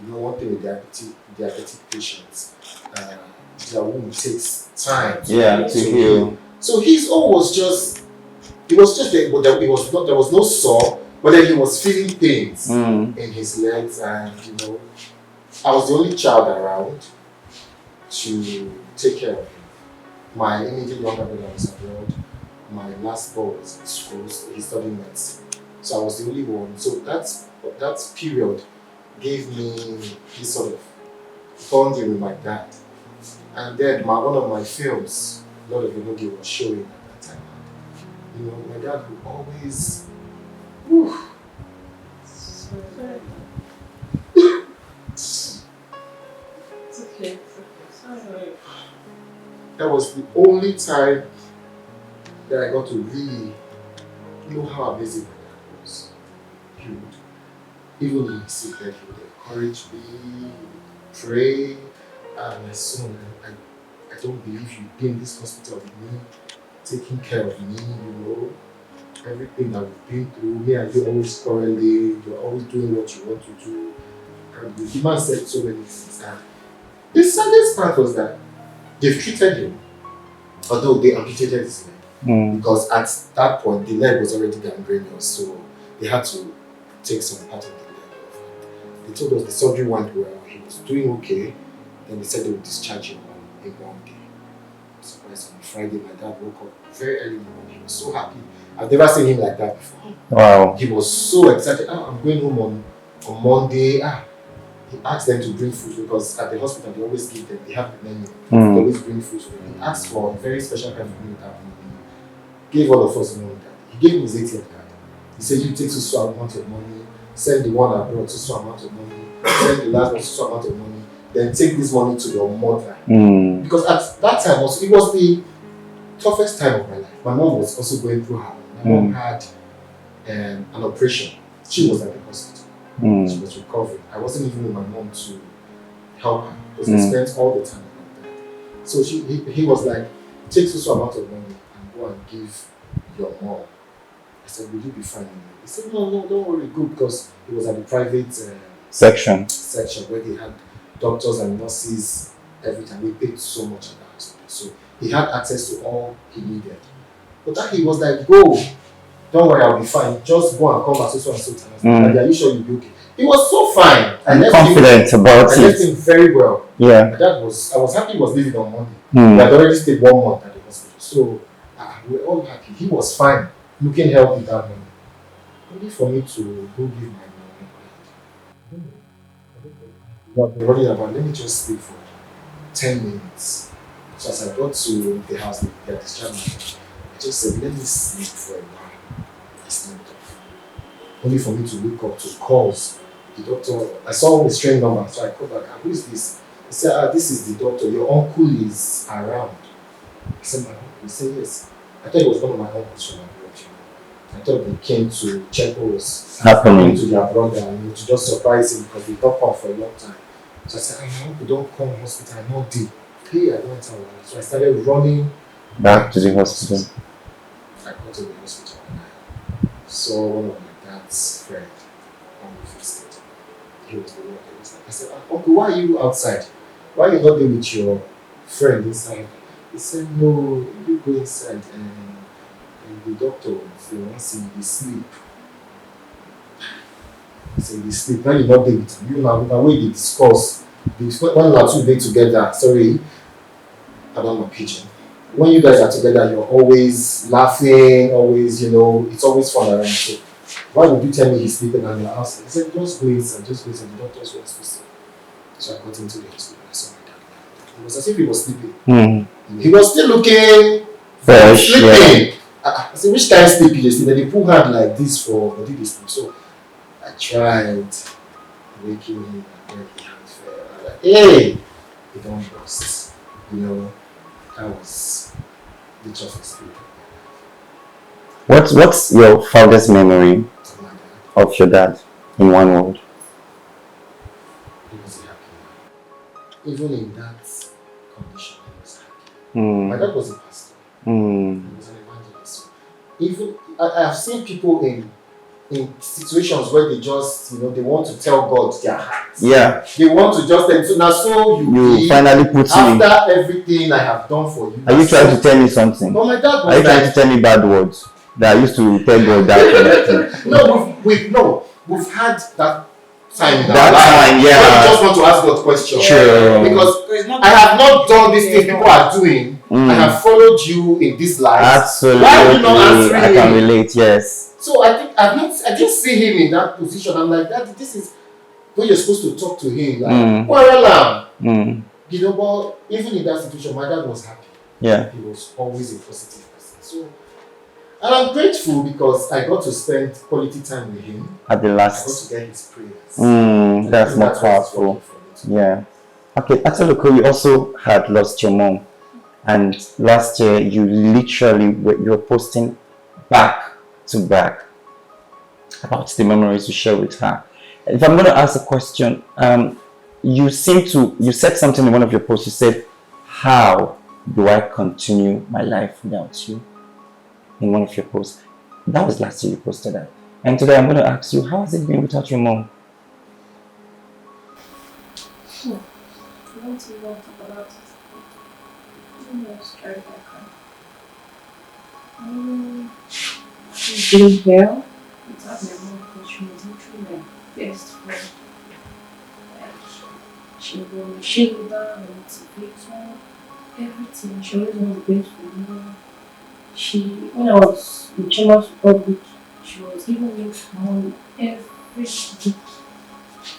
one thing with diabetic patients, their womb takes time to heal. So his own was just, there was no sore, but then he was feeling pains in his legs, and I was the only child around to take care of him. My immediate younger brother was abroad. My last boy was in school, so he studied medicine. So I was the only one. So that period gave me this sort of bonding with my dad. And then one of my films, Lord of Enogi, was showing at that time. My dad would always, that was the only time that I got to really know how amazing my dad was. He would, even when he sick, he would encourage me, he would pray. My son, I don't believe you've been in this hospital with me, taking care of me, everything that we've been through. Me and you always quarreling, you're always doing what you want to do. And the man said so many things. And the saddest part was that they've treated him, although they amputated his leg. Because at that point, the leg was already gangrenous, so they had to take some part of the leg off. They told us the surgery went well, he was doing okay. Then they said they would discharge him on a Monday. Surprised on Friday, my dad woke up very early in the morning. He was so happy. I've never seen him like that before. Wow. He was so excited. I'm going home on Monday. He asked them to bring food because at the hospital they always give them, they have the menu. They always bring food for them. He asked for a very special kind of meal that he gave all of us money. He gave him his ATM card. He said, you take so amount of money, send the one abroad so amount of money, send the last one so amount of money, then take this money to your mother. Because at that time also, it was the toughest time of my life. My mom was also going through her. My mom had an operation. She was at the hospital. She was recovering. I wasn't even with my mom to help her because they spent all the time like that. So he was like, take so amount of money and go and give your mom. I said, will you be fine? He said, no, don't worry, good, because it was at the private section where they had doctors and nurses every time. We paid so much at the hospital. So he had access to all he needed. But that he was like, go, don't worry, I'll be fine. Just go and come back so and so time. Are you sure you'll be okay? He was so fine. I'm confident about it. I left him very well. Yeah. I was happy he was leaving on Monday. We had already stayed 1 month at the hospital. So we were all happy. He was fine, looking healthy that morning. Only for me to go give my mom worried about, let me just sleep for 10 minutes. So as I got to the house, they discharged me. I just said, let me sleep for a while. I slept off. Only for me to wake up to calls. The doctor, I saw his strange number, so I called back, who is this? He said, this is the doctor, your uncle is around. I said, my uncle? He said, yes. I thought it was one of my uncles from abroad. I thought they came to check what was happening to their brother and to just surprise him because they talked off for a long time. So I said, my uncle don't come hospital, I know deep. Hey, I don't tell you. So I started running back to the hospital. I got to the hospital and I saw one of my dad's friend on the first day. He was the one that was like, I said, uncle, why are you outside? Why are you not there with your friend inside? He said, no, you go inside and the doctor, if you want to see you sleep. He said, you sleep, now you're not there with him. You know, the way they discuss, when or two days together, sorry, about my pigeon. When you guys are together, you're always laughing, always, it's always fun around. So why would you tell me he's sleeping and you're outside? He said, just go inside, the doctors were supposed to. So I got into the hospital. I saw my dad. It was as if he was sleeping. He was still looking fresh, sleeping. I said, which kind of sleep you sleep? And they put hand like this for body they sleep. So I tried waking him and then he had fell. I'm like, hey, he don't bust. That was the toughest period. What's your fondest memory Of my dad. of your dad in one word? He was a happy man. Even in that condition, he was happy. My dad was a pastor. He was an evangelist. Even I have seen people in situations where they just, they want to tell God their hearts. Yeah. They want to just tell. So now, so you finally put in. After everything I have done for you. Are you trying to tell me something? No, my dad was Are you trying to tell me bad words that I used to tell God that kind of thing? No, we've had that time. That time, yeah. So you just want to ask God questions. Sure. Because I have not done these things people are doing. I have followed you in this life. Absolutely. Why are you not answering I can me? relate, yes. So I think I didn't see him in that position. I'm like, Daddy, this is when you're supposed to talk to him. Like, but even in that situation, my dad was happy. Yeah. He was always a positive person. So, and I'm grateful because I got to spend quality time with him. At the I got last. to get his prayers. That's more powerful. Yeah. Okay, Atoloko, you also had lost your mom And last year, you were posting back to back about the memories you share with her. If I'm going to ask a question, you said something in one of your posts. You said, "How do I continue my life without you?" In one of your posts. That was last year you posted that. And today I'm going to ask you, how has it been without your mom? I don't even want to talk about it. I'm just trying to she's doing well without my mom because she was literally my best friend. Like, she will cheerleader, motivator, everything. She always wants the best for me. When I was in Chambers Republic, she was giving me money every week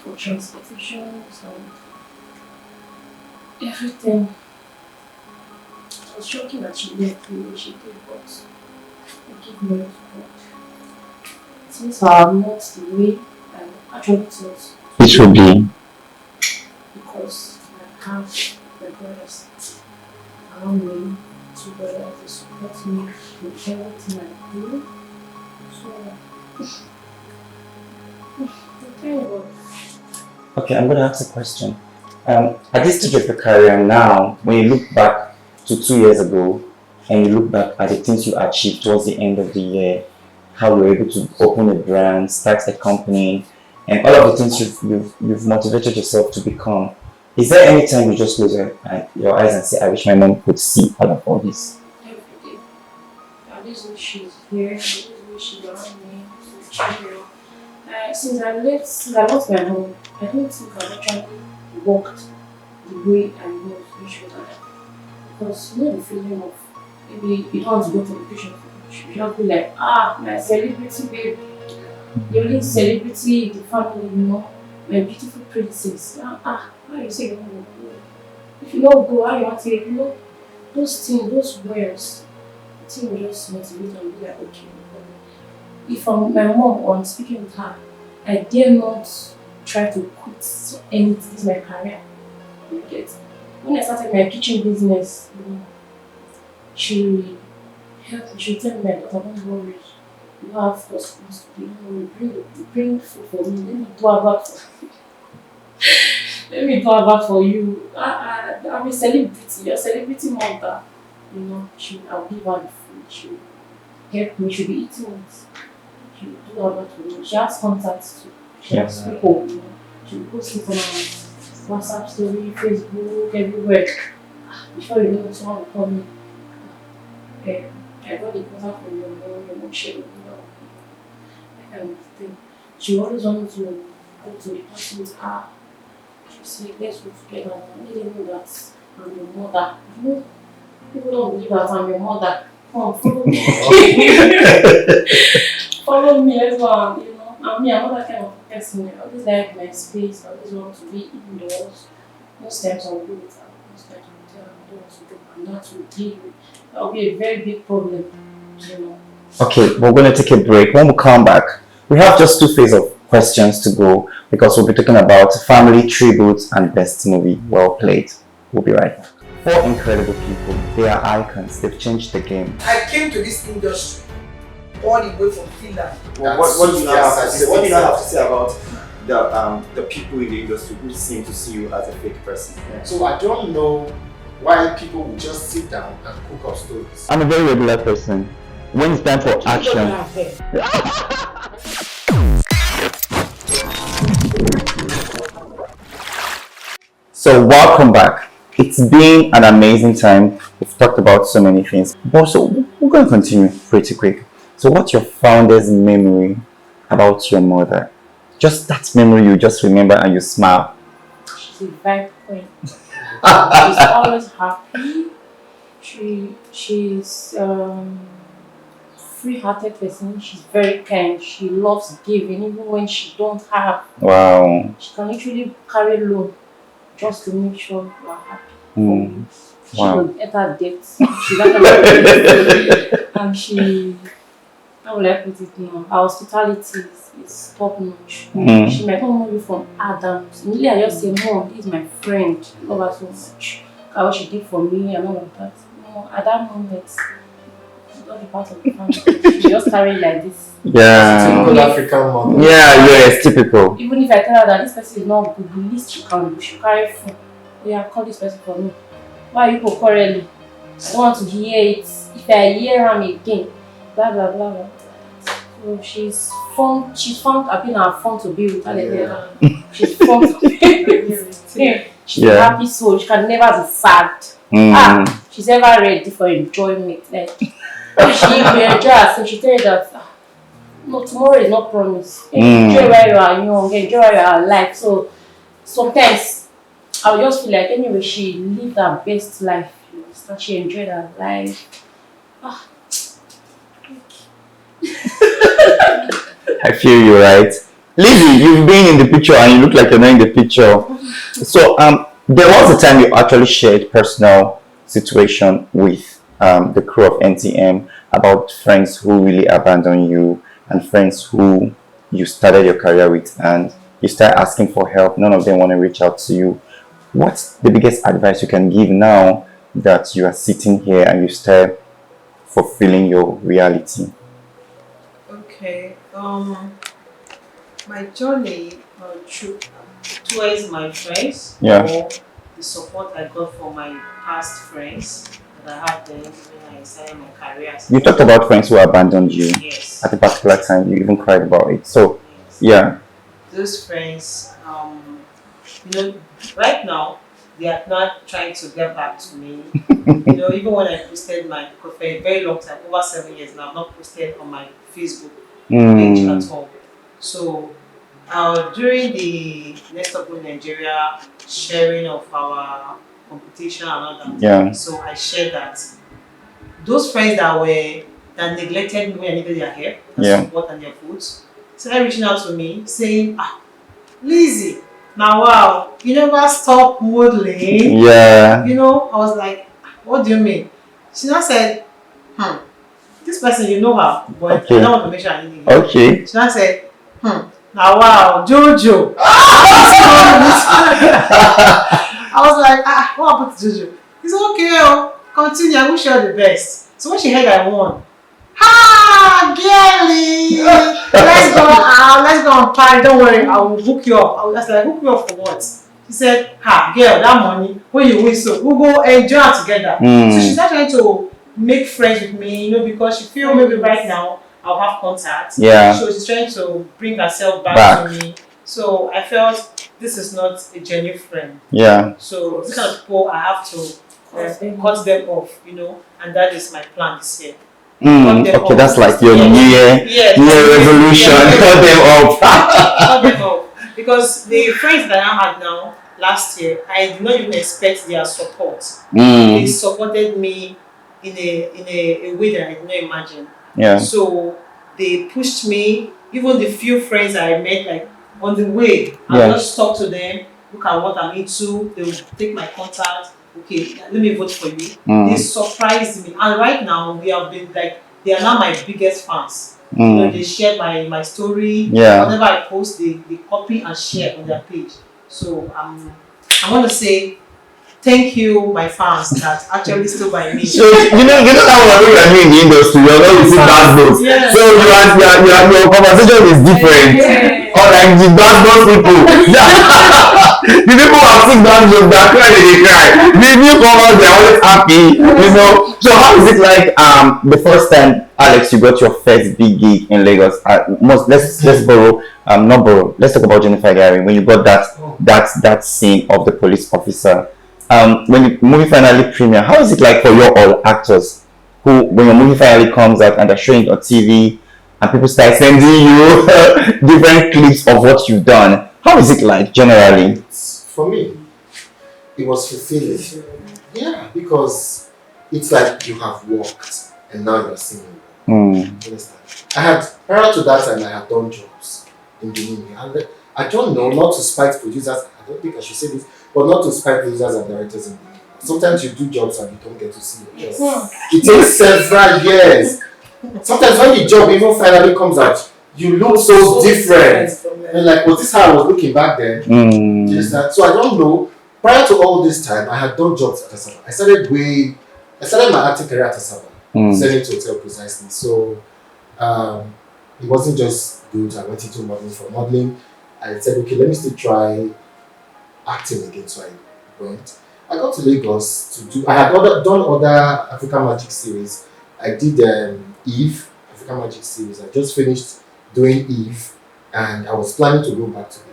for transportations and everything. It was shocking that she left me when she did, but I give money to God. Things are not the way I actually thought It should be. because I have my brothers around me, two brothers, they support me with everything I do. So, thank God. Okay, I'm going to ask a question. At this stage of your career now, when you look back to 2 years ago, and you look back at the things you achieved towards the end of the year, how you were able to open a brand, start a company, and all of the things you've motivated yourself to become, is there any time you just close your eyes and say, "I wish my mom could see all this"? Every day. I just wish she's here, I just wish she's around me, children. Since I lost my home, I don't think I've actually worked the way I was which was because you know the feeling of maybe you don't want to go to vacation. You don't feel like, my celebrity babe, the only celebrity in the family, my beautiful princess. Why you say you don't go? If you don't go, how you want to, those things, those words, the thing will just motivate me and be like, okay. If I'm my mom or I'm speaking with her, I dare not try to quit anything. This is my career. You get? When I started my kitchen business, she helped me. She tell me that don't worry. You have customers to bring food for me. Let me do about let me do about for you. I'm a celebrity. You're a celebrity mother. I'll give her the food. She'll help me. She'll be eating it. She'll do about for me. She has contacts too. She has people. She'll post it on her WhatsApp story, Facebook, everywhere. Before you know, someone will call me. I got the contact from your mom shared with me. That kind of thing. She always wanted to go to the party with her. She said, let's go together. I didn't know that I'm your mother. People don't believe that I'm your mother. Come on, follow me. Follow me as well. I'm not that kind of person. I always like my space. I always want to be indoors. Most times I'll go with her. Most times I'll tell her I don't want to go. And that will deal with. That will be a very big problem. Okay, we're going to take a break. When we come back, we have just 2 phases of questions to go because we'll be talking about family tributes and best movie. Well played. We'll be right back. 4 incredible people. They are icons. They've changed the game. I came to this industry all the way from Finland. Well, what do you now have to say? What do you now have to say about the people in the industry who seem to see you as a fake person? Yeah. So I don't know why people would just sit down and cook up stories. I'm a very regular person. When it's time for action. So welcome back. It's been an amazing time. We've talked about so many things. But so we're going to continue pretty quick. So what's your fondest memory about your mother? Just that memory you just remember and you smile. She's a vibe queen. She's always happy. She's free-hearted person. She's very kind. She loves giving even when she don't have. Wow. She can literally carry loan just to make sure you are happy. She will enter debt. She's and she, how will I put it now? Our hospitality is top notch. She might not know you from Adams. Immediately I just say, Mom, this is my friend. I love her so much. What she did for me and all of that. No, at that moment, it's not a part of the family. She just carry like this. Typical Yeah. African mother. Yeah, yes, typical. Even if I tell her that this person is not good, the least she can do, she carry phone. Yeah, call this person for me. Why are you quarreling? I don't want to hear it. If I hear him again, blah blah blah blah. So she's found I've been her fun to be with. Yeah. She's fun to be with. Yeah. She's Yeah. a happy soul. She can never be sad. Mm. She's ever ready for enjoyment. Like she will enjoy herself. She tell you that no, tomorrow is not promised. Enjoy while you are young, enjoy while you are alive. So sometimes I would just feel like anyway she lived her best life. You understand? She enjoyed her life. I feel you, right? Lizzy, you've been in the picture and you look like you're not in the picture. So there was a time you actually shared personal situation with the crew of NTM about friends who really abandoned you and friends who you started your career with and you start asking for help. None of them want to reach out to you. What's the biggest advice you can give now that you are sitting here and you start fulfilling your reality? Okay. My journey towards my friends Yeah. or the support I got from my past friends that I had then when I started my career. You talked about friends who abandoned you Yes. at a particular time. You even cried about it. So, Yes. yeah. Those friends, right now they are not trying to get back to me. Even when I posted for a very long time, over 7 years now, I've not posted on my Facebook page Mm. at all. So during the Next Up in Nigeria sharing of our competition and all that, Yeah. so I shared that those friends that neglected me when I needed their help and Yeah. support and their food started reaching out to me saying, Lizzy, now wow, you never stop modeling. Yeah. I was like, what do you mean? She now said, this person, you know her, but Okay. I don't want to mention her name. Okay. She now said, now wow, Jojo. I was like, what happened to Jojo? He said, okay, continue, I wish you all the best. So when she heard I won, girlie, let's go out, let's go and party, don't worry, I will hook you up. I was like, hook me up for what? She said, girl, that money, when you win, so we'll go enjoy it together. So she's not trying to make friends with me, because she feel maybe right now I'll have contact. Yeah. So she's trying to bring herself back to me. So I felt this is not a genuine friend. Yeah. So these kind of people I have to cut them off, and that is my plan this year. Okay, that's like your New Year resolution. Yeah. Cut them off. Cut them off. Because the friends that I had now last year, I did not even expect their support. They supported me in a way that I did not imagine. Yeah. So they pushed me. Even the few friends I met, like on the way, I just talk to them, look at what I'm into. They will take my contact. Okay, let me vote for you. They surprised me, and right now we have been like, they are now my biggest fans. They share my story. Yeah. Whatever I post, they copy and share on their page. So I want to say thank you, my fans that actually stood by me. So you know that what I mean in the industry, you're not with bad books. Yeah. So your conversation is different. Unlike the bad boss people. The people who have seen bad books that cry, they cry. The newcomers, they're always happy, So how is it like the first time, Alex, you got your first big gig in Lagos? Let's borrow not borrow. Let's talk about Jennifer Gary when you got that scene of the police officer. When the movie finally premiere, how is it like for your all actors who, when your movie finally comes out and they're showing it on TV and people start sending you different clips of what you've done? How is it like generally? For me, it was fulfilling. Yeah, because it's like you have worked and now you're singing. You understand? Prior to that time, I had done jobs in Benin. And I don't know, not to spite producers, I don't think I should say this, but not to spite producers and directors in Benin. Sometimes you do jobs and you don't get to see your job. It takes several years. Sometimes when the job even finally comes out, you look so different. And like, was this how I was looking back then? Do you understand? So I don't know. Prior to all this time, I had done jobs at Asaba. I started way I started my acting career at Asaba, Mm. Zenith Hotel precisely. So it wasn't just good. I went into modeling. For modeling, I said, okay, let me still try acting again. So I went. I got to Lagos to do. I had done other African Magic series. I did Eve African Magic series. I just finished doing Eve, and I was planning to go back to Benin.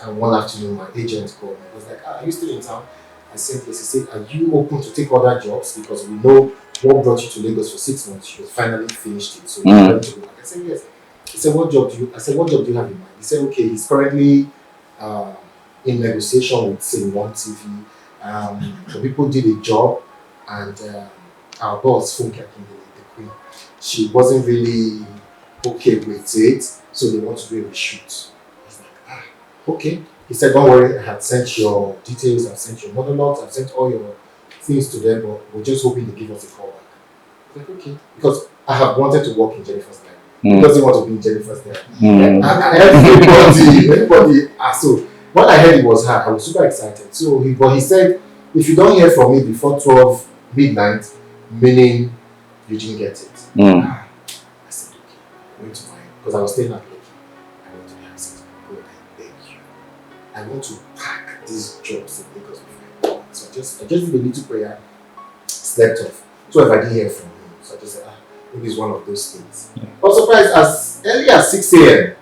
And one afternoon, my agent called me. I was like, "Are you still in town?" I said, "Yes." He said, "Are you open to take other jobs? Because we know what brought you to Lagos for 6 months. You finally finished it, so you're ready to go back." I said, "Yes." He said, "What job do you?" I said, "What job do you have in mind?" He said, "Okay, he's currently uh, in negotiation with say One TV. The people did a job, and our boss, Funke Akindele, the queen, she wasn't really okay with it, so they want to do a reshoot." I was like, okay. He said, "Don't worry, I had sent your details, I've sent your monologues, I've sent all your things to them, but we're just hoping they give us a call back." I was like, okay. Because I have wanted to work in Jennifer's Life. Who doesn't want to be in Jennifer's Life? And everybody, so when I heard it was her, I was super excited. So but he said, if you don't hear from me before 12 midnight, meaning you didn't get it. I said, okay, I went to mine, because I was staying at Lekki. I went to the house and said, God, I beg you. I want to pack these jobs in Lagos before I go. So I just did a little prayer, slept off. So if I didn't hear from him, so I just said, maybe it's one of those things. I was surprised, as early as 6 a.m.,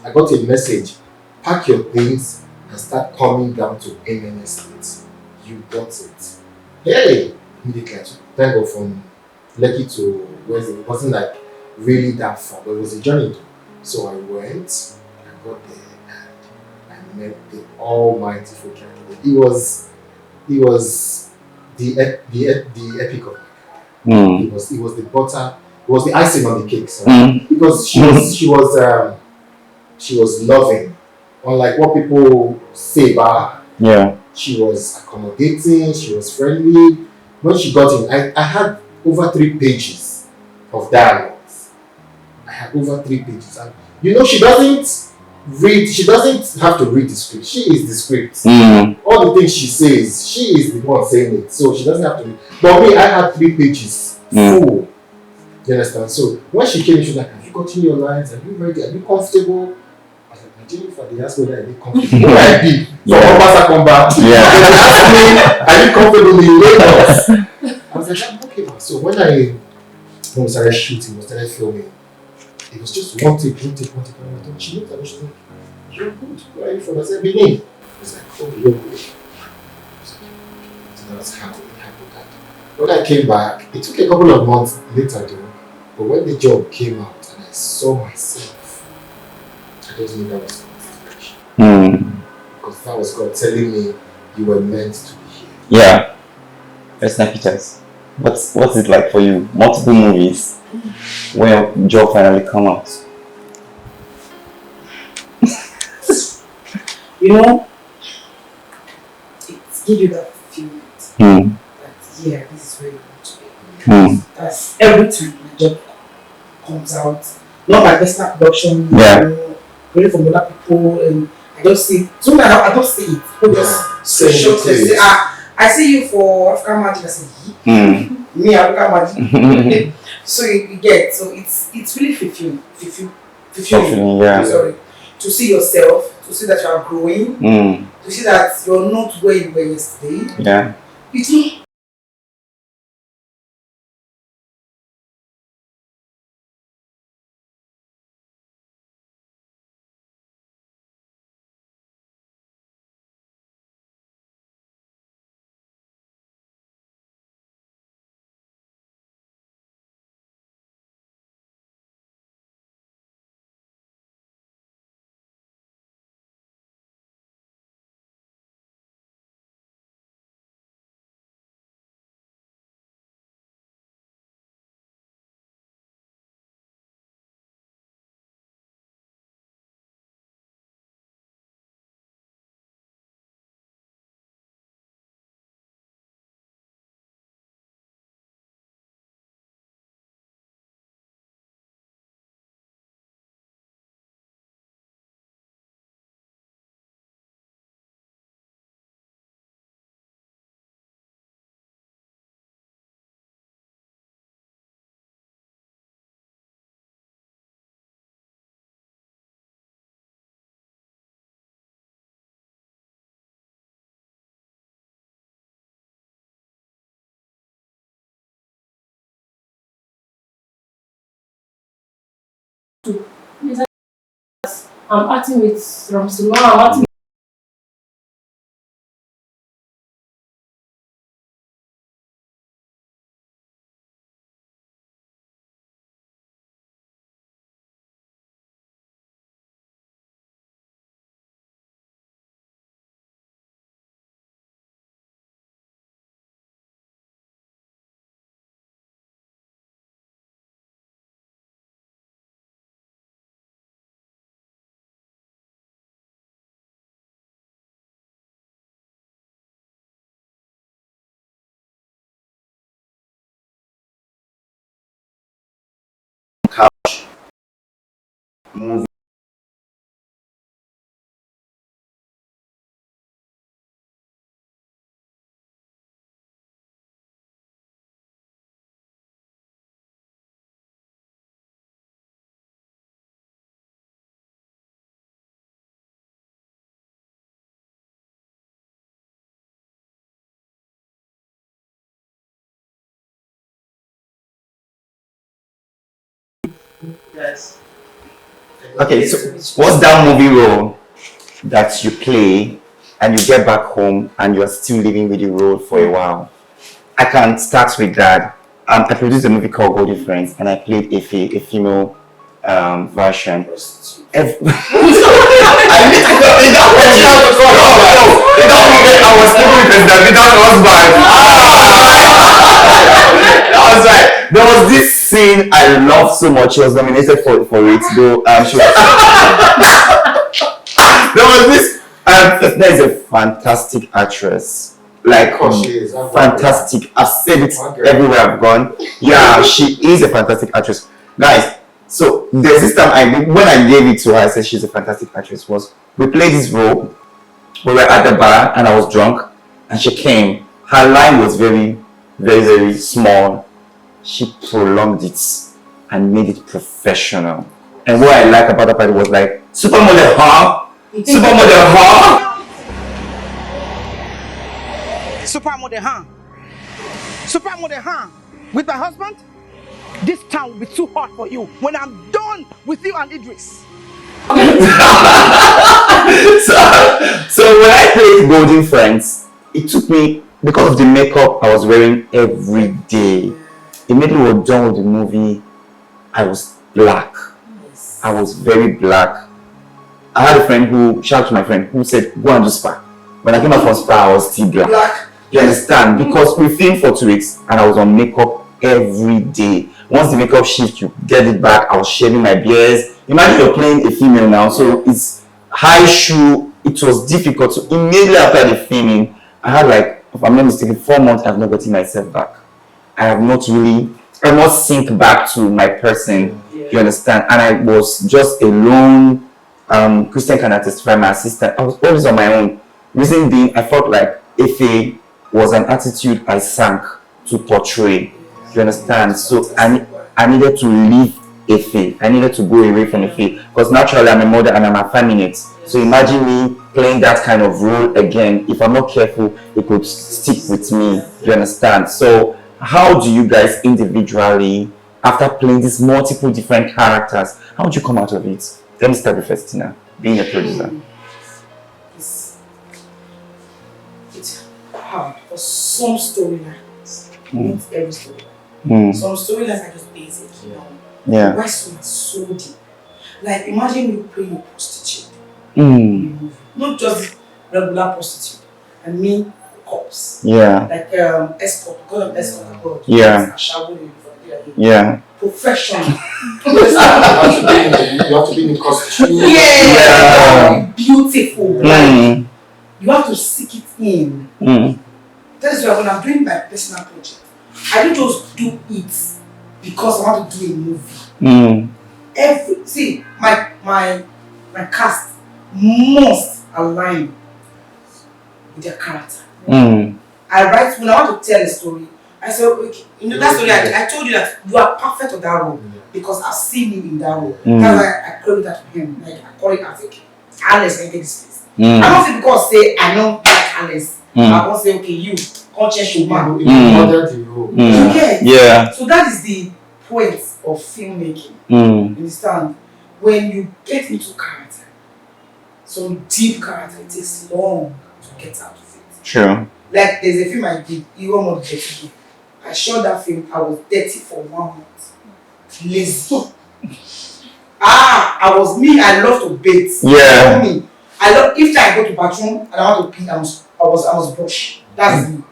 I got a message, pack your things and start coming down to MNS States. You got it. Hey! Immediately, thank God, from Lekki to Wednesday. It wasn't like really that far, but it was a journey too. So I went, I got there, and I met the Almighty Funke. He was the epic of my career. It was the butter, it was the icing on the cake, sorry. Because she was loving, unlike what people say about her. Yeah. She was accommodating, she was friendly. When she got in, I had over 3 pages of dialogues. I had over 3 pages. And she doesn't have to read the script. She is the script. All the things she says, she is the one saying it. So she doesn't have to read. But me, I had 3 pages full. You understand? So when she came, she was like, "Have you gotten your lines? Are you ready? Are you comfortable?" I was like, "Jennifer, they asked whether I be comfortable." Where I be? From Obasa come back. Yeah. They asked me, "Are you comfortable in Lagos?" I was like, "I'm okay, man." So when we started shooting, we started filming, it was just one take. And I thought, she looked at me, she was like, "You're good. Where are you from?" I said, "Benin." I was like, "Oh, you're good." So that's how it happened. When I came back, it took a couple of months later though, but when the job came out and I saw myself, I just knew that was inspiration. Because that was God telling me, you were meant to be here. Yeah. Festina Pictures. What's it like for you? Multiple movies. When your job finally come out. It gives you that feeling that, yeah, this is where you want to be. That's every time my job comes out, not my personal production, really from other people, and I just see, sometimes I don't see it. People just say, I see you for African Magic. I say, me, African Magic. So you get, so it's really fulfilling. Sorry. To see yourself, to see that you are growing, to see that you're not where you were yesterday. Yeah. It's I'm acting with Ramsey. I'm acting. Movie. Yes. Okay, so what's that movie role that you play and you get back home and you're still living with the role for a while? I can start with that. I produced a movie called Golden Friends and I played a female version. Ev- I need to go in that version. No, in that movie I was sleeping with President Davida's husband. That was right. There was this scene I loved so much. She was nominated for it, though. She was, there was this. Festina is a fantastic actress. Like, Of course she is. fantastic. I've said it Okay. everywhere I've gone. Yeah, she is a fantastic actress. Guys, so there's this time when I gave it to her, I said she's a fantastic actress. Was we played this role, we were at the bar and I was drunk and she came. Her line was very, very, very small. She prolonged it and made it professional. And what I like about that part was like, supermodel, huh? Supermodel, huh? Supermodel, huh? Supermodel, huh? With my husband? This town will be too hot for you when I'm done with you and Idris. So when I played Golden Friends, it took me, because of the makeup I was wearing every day, immediately we were done with the movie, I was black. I was very black. I had a friend who, shout out to my friend, who said, go and do spa. When I came out from spa, I was still black. You understand? Because we filmed for 2 weeks and I was on makeup every day. Once the makeup shift, you get it back. I was shaving my beards. Imagine you're playing a female now, so it's high shoe. It was difficult. So immediately after the filming, I had like, if I'm not mistaken, 4 months I've not gotten myself back. I have not synced back to my person. You understand? And I was just alone. Kristen can testify, my assistant. I was always on my own. Reason being, I felt like Efe was an attitude I sank to portray. You understand? So I needed to leave Efe. I needed to go away from Efe. Because naturally I'm a mother and I'm effeminate. So imagine me playing that kind of role again. If I'm not careful, it could stick with me. You understand? So how do you guys individually, after playing these multiple different characters, how would you come out of it? Let me start with Festina, being a producer. It's hard for some storylines. Not every storyline. Some storylines are just basic, you know. Yeah. Why some are so deep? Like imagine you playing a prostitute. Not just regular prostitute. I mean cops. Yeah. Like escort, go on escort abroad. Yeah. Yeah. Professional. You have to be in costume. Yeah. Beautiful. Like, you have to seek it in. That is why when I'm doing my personal project, I don't just do it because I want to do a movie. My cast must align with their character. I write when I want to tell a story. I said, okay, you know that story. I told you that you are perfect for that role because I've seen you in that role. That's why I credit that to him. Like I call it as okay, Alex, I get this place. I don't say because say I know Alex. I won't say okay, you can't change your man. Yeah. So that is the point of filmmaking. You understand? when you get into character, some deep character, it takes long to get out of it. True. Like there's a film I did, Even More Dirty. I shot that film, I was dirty for 1 month. Lizzy. I was me, I love to bathe. Yeah. You know me. I love if I go to bathroom and I want to pee, I must brush. That's me.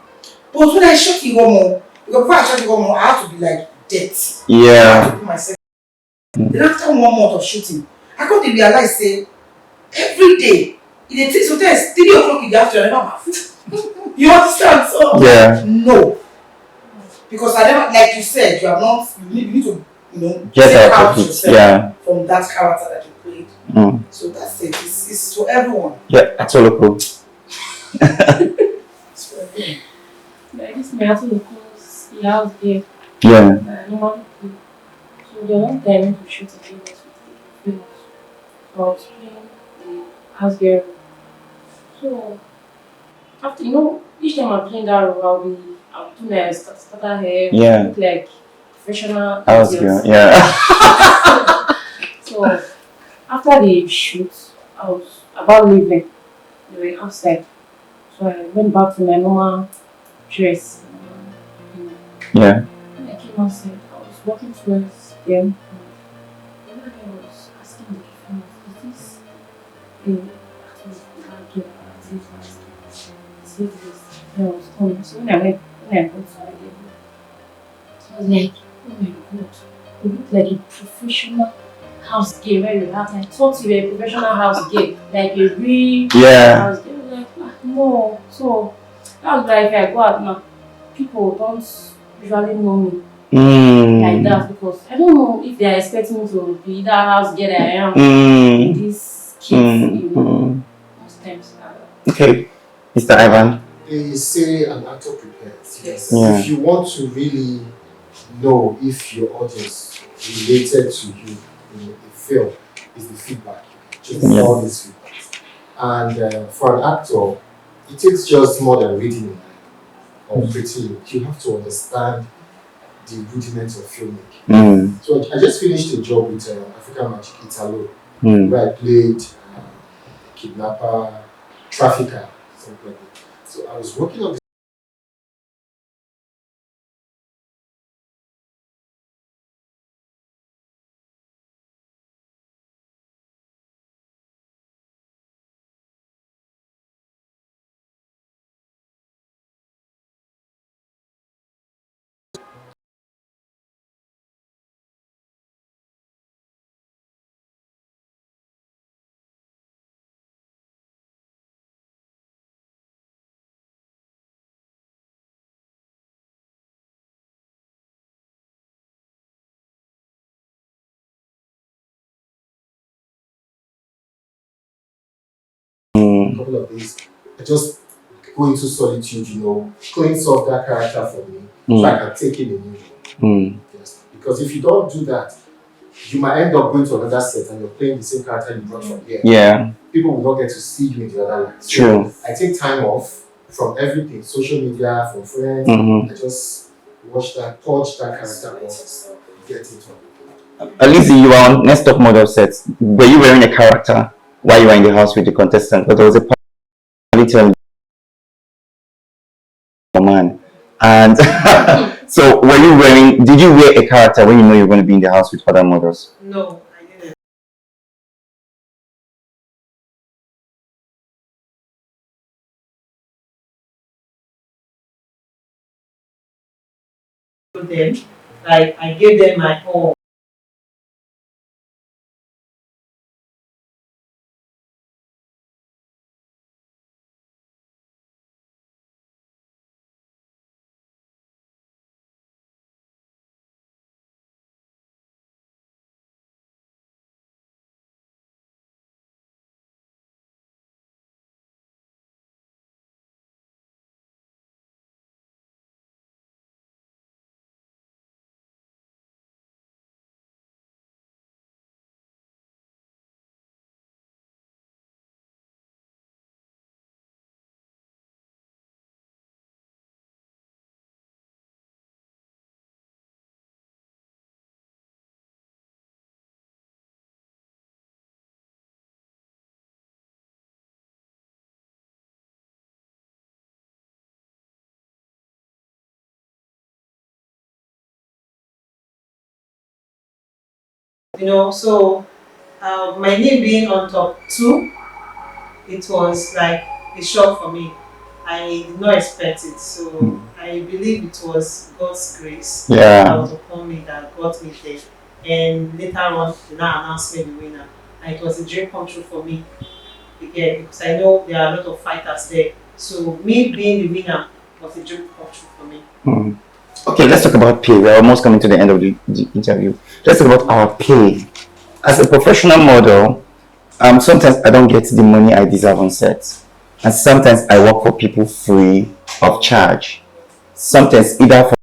But when I shot Even More, because before I shot Even More, I have to be like dirty. I have to Yeah. put myself. Then after 1 month of shooting, I come to realize say every day, it takes sometimes 3 o'clock in the afternoon, I never bath. You understand? So Yeah. no. Because I never, like you said, you need to, Get take out out of it. yourself Yeah. from that character that you played. Mm. So that's it. It's for everyone. Yeah. Atoloko. It's for everyone. Like this may also because the house there. Yeah. Normally, so they want them to shoot a famous with the famous. So I was playing the house girl. So after each time I'm playing that role, I'll do my starter hair, Yeah. look like professional. I was idiot. good. Yeah. So after the shoot, I was about leaving. They were outside. So I went back to my normal dress. Yeah. When I came outside, I was walking towards them. And the other guy was asking the performance, is this a actor? He said yes. Then I was coming. So when I went to my level, I was like, oh my god, you look like a professional house girl where you have. I thought you were a professional house girl, like a real Yeah. house girl. I was like, no. So that was like, if I go out now, people don't usually know me like that because I don't know if they are expecting me to be that house girl I am in this kids, most times. Okay. Mr. Ivan. They say an actor prepares. Yes. Yeah. If you want to really know if your audience related to you in the film, is the feedback. Just Yeah. all these feedbacks. And for an actor, it takes just more than reading or pretty look. You have to understand the rudiments of filmmaking. So I just finished a job with African Magic Italo, where I played a kidnapper, trafficker, something like that. So I was working on a couple of days. I just go into solitude, cleanse off that character for me, so I can take in a new one. Yes. Because if you don't do that, you might end up going to another set and you're playing the same character you brought from here. Yeah. People will not get to see you in the other life. So True. I take time off from everything, social media, from friends. I just watch that, purge that character off, get it on. Lizzy, you are on Next Top Model set. Were you wearing a character while you were in the house with the contestant? But there was a little man. And so did you wear a character when you know you're going to be in the house with other models? No, I didn't. Them, like I gave them my all. So my name being on top two, it was like a shock for me. I did not expect it, so I believe it was God's grace that Yeah. was upon me that got me there. And later on, they now announced me the winner, and it was a dream come true for me again because I know there are a lot of fighters there. So me being the winner was a dream come true for me. Mm. Okay, let's talk about pay. We're almost coming to the end of the interview. Let's talk about our pay. As a professional model, sometimes I don't get the money I deserve on set. And sometimes I work for people free of charge. Sometimes either for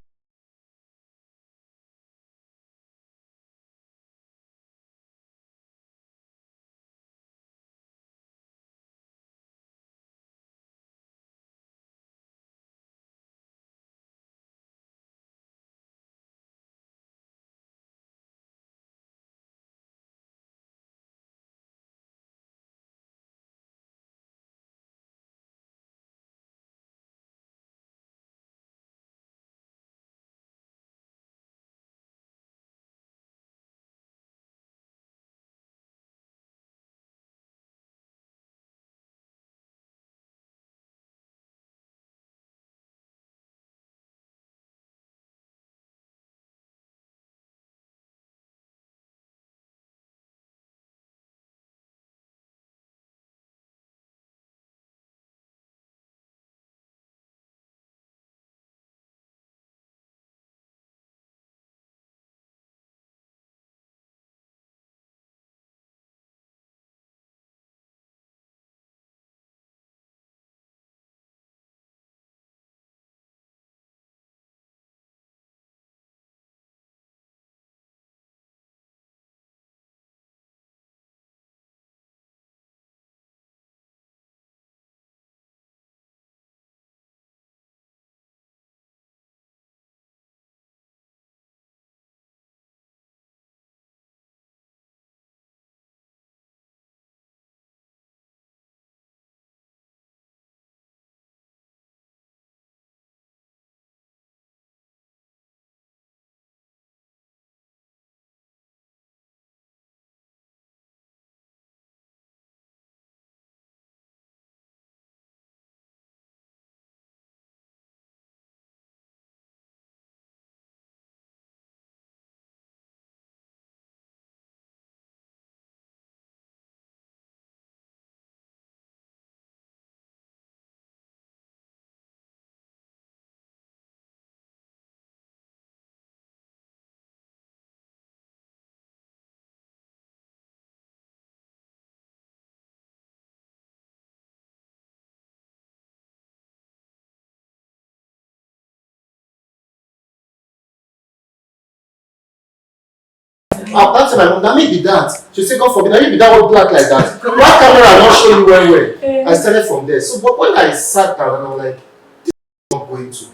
That's my mom. That may be that. She said, God forbid, that may be that one black like that. One camera not show you well. I started from there. So, but when I sat down and I was like, this is not going to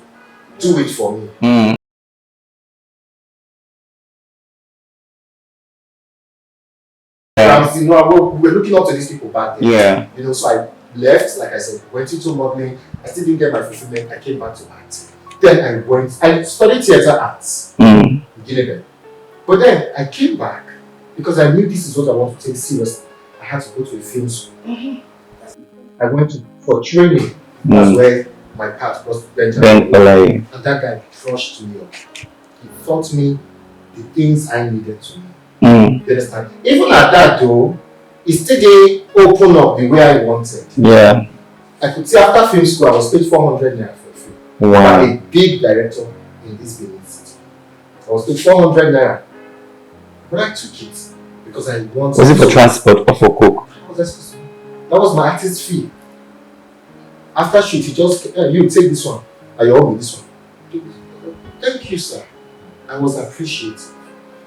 do it for me. We were looking up to these people back then. Yeah. So I left, like I said, went into modeling. I still didn't get my fulfillment. I came back to art. Then I studied theater arts in Guinea. But then I came back because I knew this is what I want to take seriously. I had to go to a film school. I went for training. That's where my path was Benjamin. And that guy crushed me up. He taught me the things I needed to know. You understand? Even at that though, it still didn't open up the way I wanted. Yeah. I could see after film school I was paid 400 naira for film. Wow. I'm a big director in this Benin city. I was paid 400 naira. But I took it because I wanted. Was it for transport or for coke? That was my artist fee. After shoot, he just you take this one, and you owe me this one. Thank you, sir. I was appreciative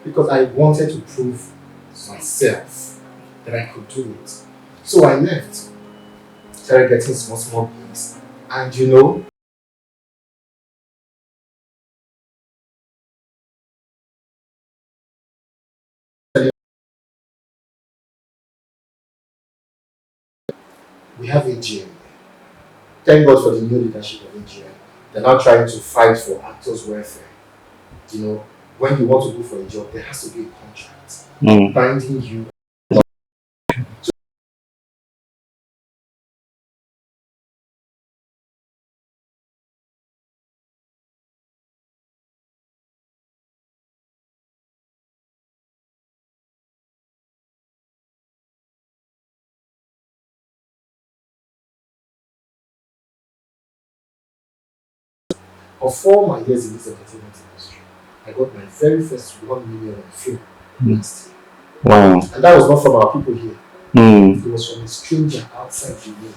because I wanted to prove myself that I could do it. So I left, started getting small gigs, and we have AGM. Thank God for the new leadership of AGM. They're now trying to fight for actors' welfare. when you want to go for a job, there has to be a contract binding you. For 4 years in this entertainment industry, I got my very first 1 million on film last year. Wow. And that was not from our people here. Mm. It was from a stranger outside the room.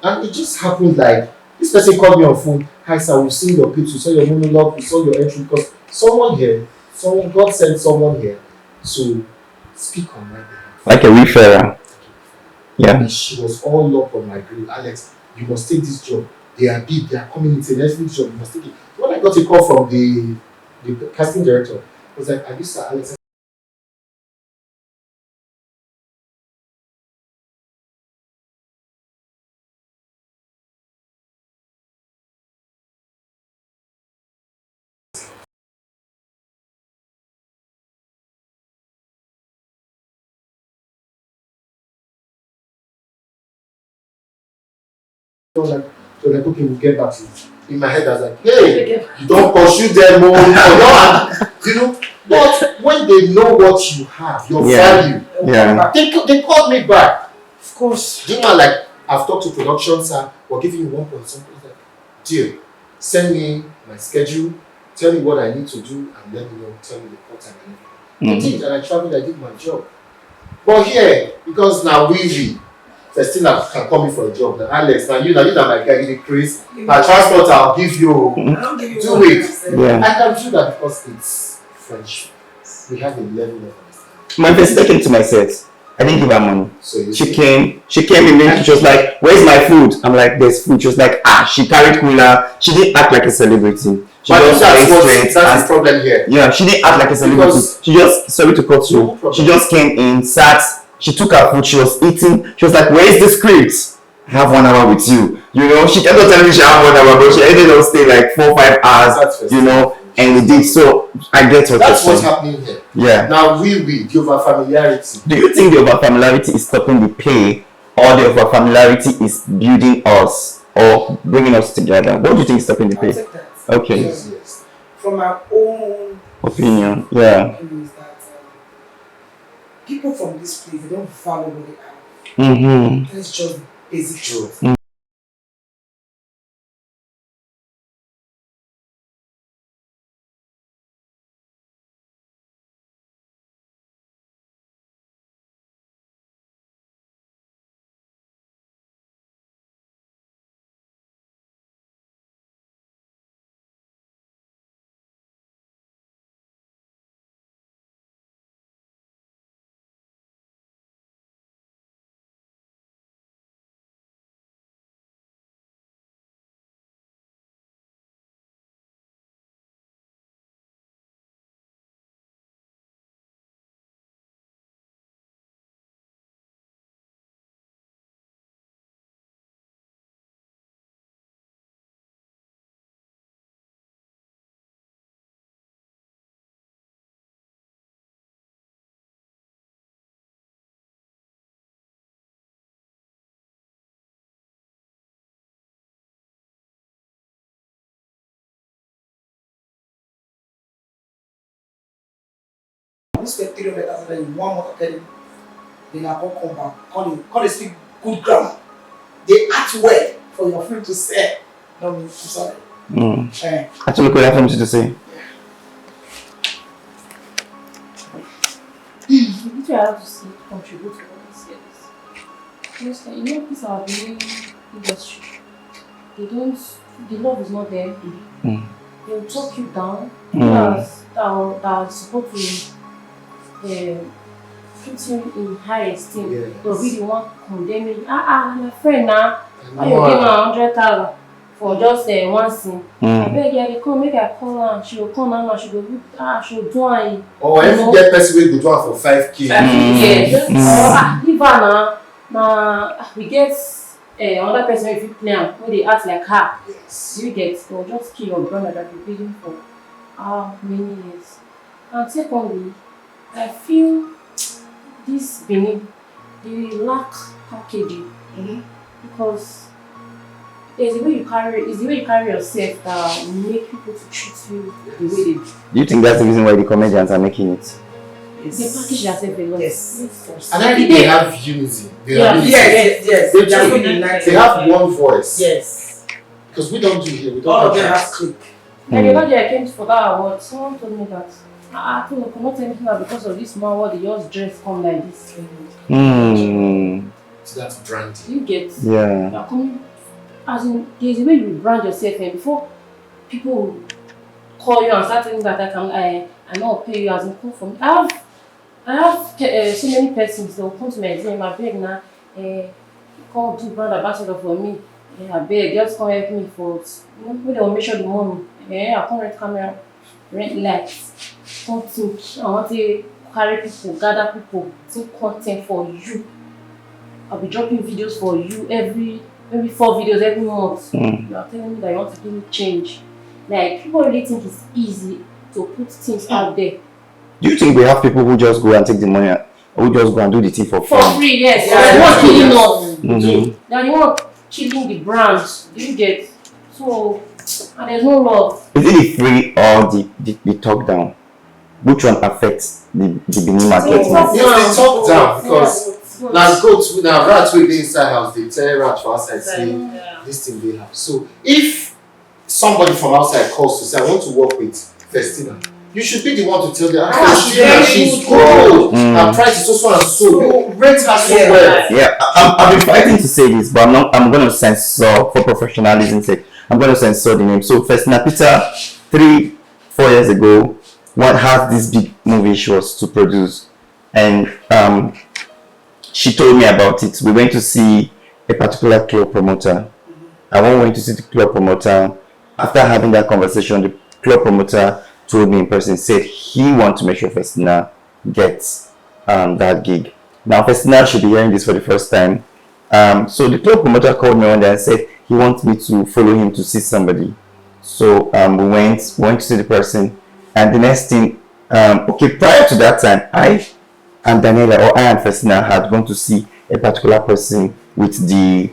And it just happened like, this person called me on phone, hi sir, we've seen your clips, we saw your monologue, we saw your entry, because God sent someone here to speak on my behalf. Like a referrer. Yeah. And she was all up on my grill. Alex, you must take this job. They are big, they are coming, it's a Netflix job, you must take it. When I got a call from the casting director, I was like, are you Sir Alex? So like, okay, we'll get back to you. In my head, I was like, hey, you don't pursue them, you know. But when they know what you have, your value, they called me back. Of course. You know, like, I've talked to production, sir, we're giving you 1 point something. Like, dear, send me my schedule, tell me what I need to do, and let me know, tell me the part time and everything. I did, and I traveled, I did my job. But here, because now Festina can call me for a job. Now, Alex, now you that my guy, you Chris. My transport, I'll give you 2 weeks. Yeah. I can do that because it's friendship. We have a level of understanding. My Festina came to my set. I didn't give her money. So she came in, she was like, where's my food? I'm like, there's food. She was like, she carried cooler. She didn't act like a celebrity. That's the problem here. Yeah, she didn't act like a celebrity. Because she just, sorry to cut you, she just came in, sat, she took her food, she was eating. She was like, where's the script? I have 1 hour with you. You know, she kept on telling me she had 1 hour, but she ended up staying like 4 or 5 hours, you know, and we did. So I get what that's you're what's saying. happening here. Yeah. Now the over familiarity. Do you think the over familiarity is stopping the play, or the over familiarity is building us or bringing us together? What do you think is stopping the I'll play? take that. Okay. Yes. From my own Opinion. Yeah. is that people from this place, they don't value what they have. Mm-hmm. That's just basic truth. You spend 300 and then you 1 month of telling then I can't come back. Can't speak good grammar. They act well for your friend to say. No, I'm sorry. Actually, could I have something to say? Which I have to see contribute to what this service. Just you know, this our viewing industry. They don't. The love is not there. They'll talk you down. That are supposed to put you in high esteem. Yes. They'll be the one condemning. My friend now. Why you give her 100,000 for just one scene? I beg you, they come make I call her. She will come now. She will she will do it. Or if you get person wey go do am for 5K. Yes. Or leave her now. Now we get another person if you play am wey dey act like her. Yes. You get, they'll just kill your brother that you're paying for. many years. And secondly, I feel this Benin, they lack packaging Mm-hmm. because there's the way you carry, it's the way you carry yourself that make people to treat you the way they do. Do you think that's the reason why the comedians are making it? They package themselves a lot. Yes. And I think they have unity. They Yeah. have unity. Yes. They, They are do. so united. They have one voice. Yes. Because we don't do it here. We All don't of them have have click. And the other day I came for that award, someone told me that I told them not anything that because of this small award they just dress come like this. So that's branding. You get Yeah. you're coming as in there's a way you brand yourself and before people will call you and start telling that I know I'll pay you as in come for me. I have so many persons that will come to my exam, I beg now, come do brand ambassador for me. I beg, just come help me for they will measure the money. I come rent camera, rent lights, come think. I want to carry people, gather people, think content for you. I'll be dropping videos for you maybe 4 videos every month. You are telling me that you want to give me change. Like people really think it's easy to put things out there. Do you think we have people who just go and take the money, who just go and do the thing for For fun? free, yes. Yeah, They want killing yes. us. Mhm. They are the one killing the brands. You get so and there's no love. Is it the free or the talk down? Which one affects the Benin market It's now? not- Yes, they talk down because Yeah. now goats, now rats will be inside house. They tell rats for outside say Yeah. this thing they have. So if somebody from outside calls to say I want to work with Festina, you should be the one to tell them Festina, she's good. Her price is so and so. You rate her so Yeah. well. Yeah, I've been fighting to say this, but I'm going to censor for professionalism's sake. I'm going to censor the name. So Festina Peter, 3-4 years ago, what had this big movie she was to produce, and she told me about it. We went to see a particular club promoter. I went to see the club promoter. After having that conversation, the club promoter told me in person, said he wants to make sure Festina gets that gig. Now Festina should be hearing this for the first time. So the club promoter called me one day and said he wants me to follow him to see somebody. So we went to see the person, and the next thing, prior to that time, I and Festina had gone to see a particular person with the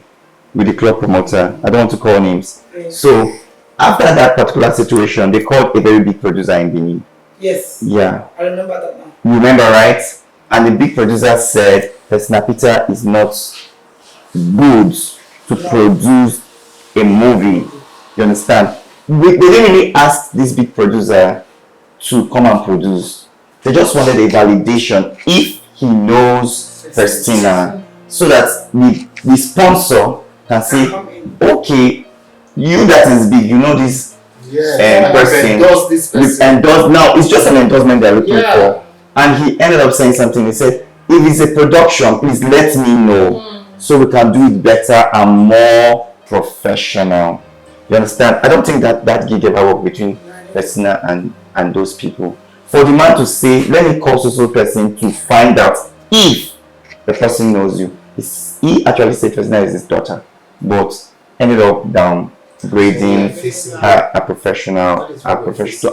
club promoter. I don't want to call names. So after that particular situation, they called a very big producer in Benin. Yes. Yeah, I remember that now. you remember, right? And the big producer said Festina Peter is not good to produce a movie. You understand? They didn't really ask this big producer to come and produce. They just wanted a validation if he knows Festina, so that the sponsor can say, okay, you that is big, you know this person, endorse this person. endorse. Now it's just an endorsement they're looking Yeah. for. And he ended up saying something. He said, if it's a production, please let me know so we can do it better and more professional. You understand? I don't think that gig ever worked between Festina and those people. For the man to say, let me call so person to find out if the person knows you. He actually said Festina is his daughter, but ended up downgrading a professional.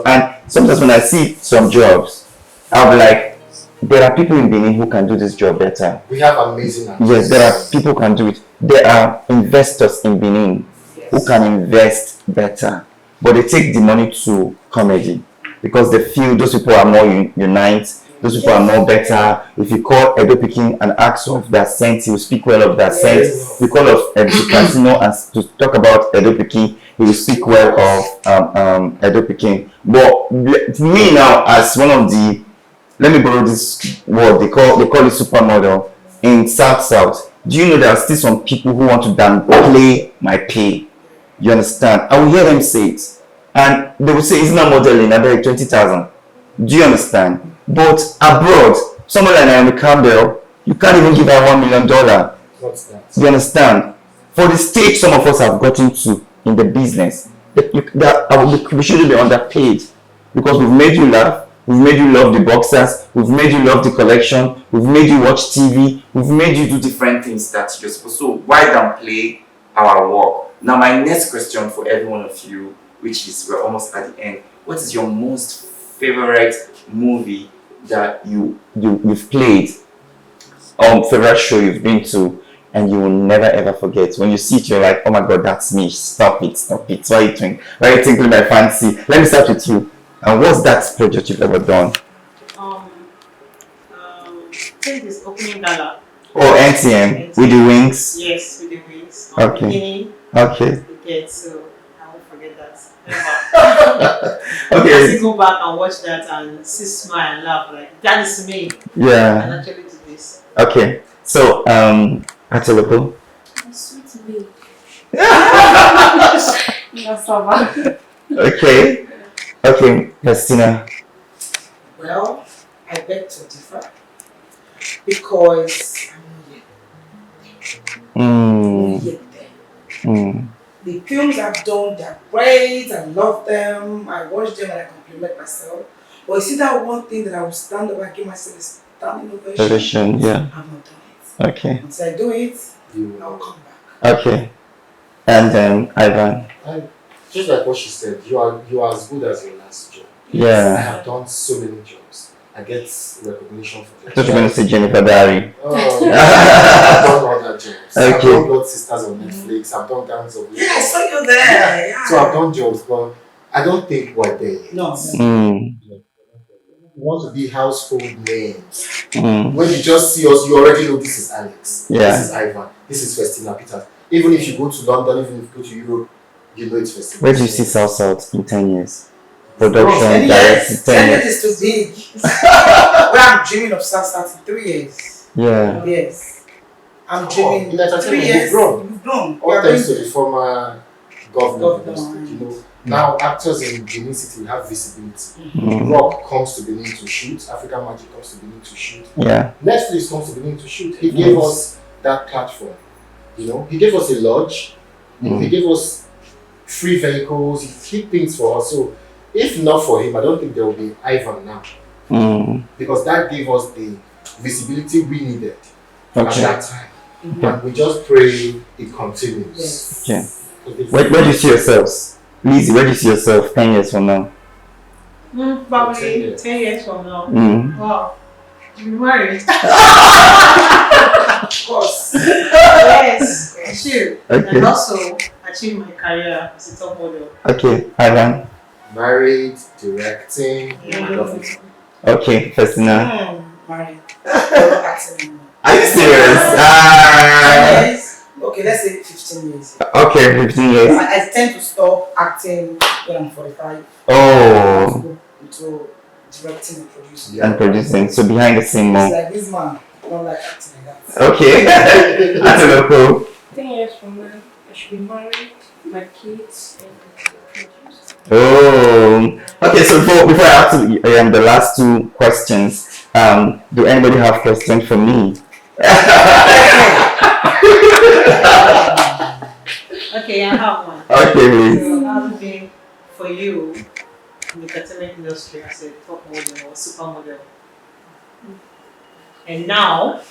And sometimes when I see some jobs, I'll be like, there are people in Benin who can do this job better. We have amazing actors. Yes, there are people who can do it. There are investors in Benin who can invest better, but they take the money to comedy because they feel those people are more unite. Those people are more better. If you call Edo Pikin and ask of that sense, he will speak well of that sense. You call of Casino and to talk about Edo Pikin, he will speak well of Edo Pikin. But me now, as one of the, let me borrow this word, they call it supermodel in South. Do you know there are still some people who want to downplay my pay? You understand? I will hear them say it, and they will say, "It's not modeling. I beg 20,000." Do you understand? But abroad, somebody like Naomi Campbell, you can't even give her $1 million. What's that? You understand? For the stage some of us have gotten to in the business, we shouldn't be underpaid because we've made you laugh, we've made you love the boxers, we've made you love the collection, we've made you watch TV, we've made you do different things that you're supposed to. So why downplay our work? Now my next question for every one of you, which is we're almost at the end. what is your most favorite movie that you've played, favorite show you've been to, and you will never ever forget? When you see it, you're like, oh my god, that's me. Stop it. Why are you doing? Why are you tinkling my fancy? Let me start with you. And what's that project you've ever done? Take this opening gala. Oh, NTM with the wings. Yes, with the wings. Okay. Beginning, Okay. so I won't forget that. Okay. I still go back and watch that and see smile and laugh like that is me. Yeah. And actually do this. Okay. So atoloko. Sweet milk. That's so bad. Okay. Okay, Festina. Well, I beg to differ because I'm not yet there. The films I've done, they're great. I love them. I watch them and I compliment myself. But you see that one thing that I will stand up and give myself a standing ovation? Yeah. I've not done it. Okay. Once I do it, I'll come back. Okay. And then Ivan. Just like what she said, you are as good as your last job. I Yeah. have done so many jobs. I get recognition for I that. thought you were going to say Jennifer Diary. Oh, I've done other jobs. I've Okay. done Blood Sisters on Netflix. I've done Gangs of Yeah, I saw you there. Yeah. So I've done jobs, but I don't think we're there yet. No. We want to be household names. Mm. When you just see us, you already know this is Alex. Yeah. This is Ivan. This is Festina Peters. Even if you go to London, even if you go to Europe, you know it's Festina. Where do you see South in 10 years? Production, 10 direct, years. 10 10 years. years is too big. Well, I'm dreaming of South in 3 years. Yeah. Yes. I'm dreaming. in entertainment, 3 years. you've grown. You've grown. All You're thanks to going the former governor of the Governor. state, you know. Now actors in Benin City have visibility. Mm. Rock comes to Benin to shoot, African Magic comes to Benin to shoot, Yeah. Netflix comes to Benin to shoot. He gave us that platform. You know, he gave us a lodge, you know, he gave us free vehicles, he did things for us. So if not for him, I don't think there will be Ivan now. Mm. Because that gave us the visibility we needed at Okay. that time. And we just pray it continues. Yes. Okay. Because Where do you see yourselves? Lizzy, where do you see yourself 10 years from now? Probably 10 years from now. Mm. Wow. You're married. Of course. Yes, sure. Okay. And also achieve my career as a top model. Okay, Ivan. married, directing, Yeah. love it. Okay, Festina. Married. I'm not acting anymore. Are you serious? 10 years? Okay, let's say 15 years. Okay, 15 years. I tend to stop acting when I'm 45. Oh, To go into directing and producing. and producing. So behind the scene It's more. like this man, I don't like acting like that. Okay. Atoloko. 10 years from now, I should be married, my kids, and produce. Oh. Okay, so before I ask the last two questions, do anybody have questions for me? Okay, I have one. Okay, please. So, how would be for you in the entertainment industry as a top model or supermodel? And now,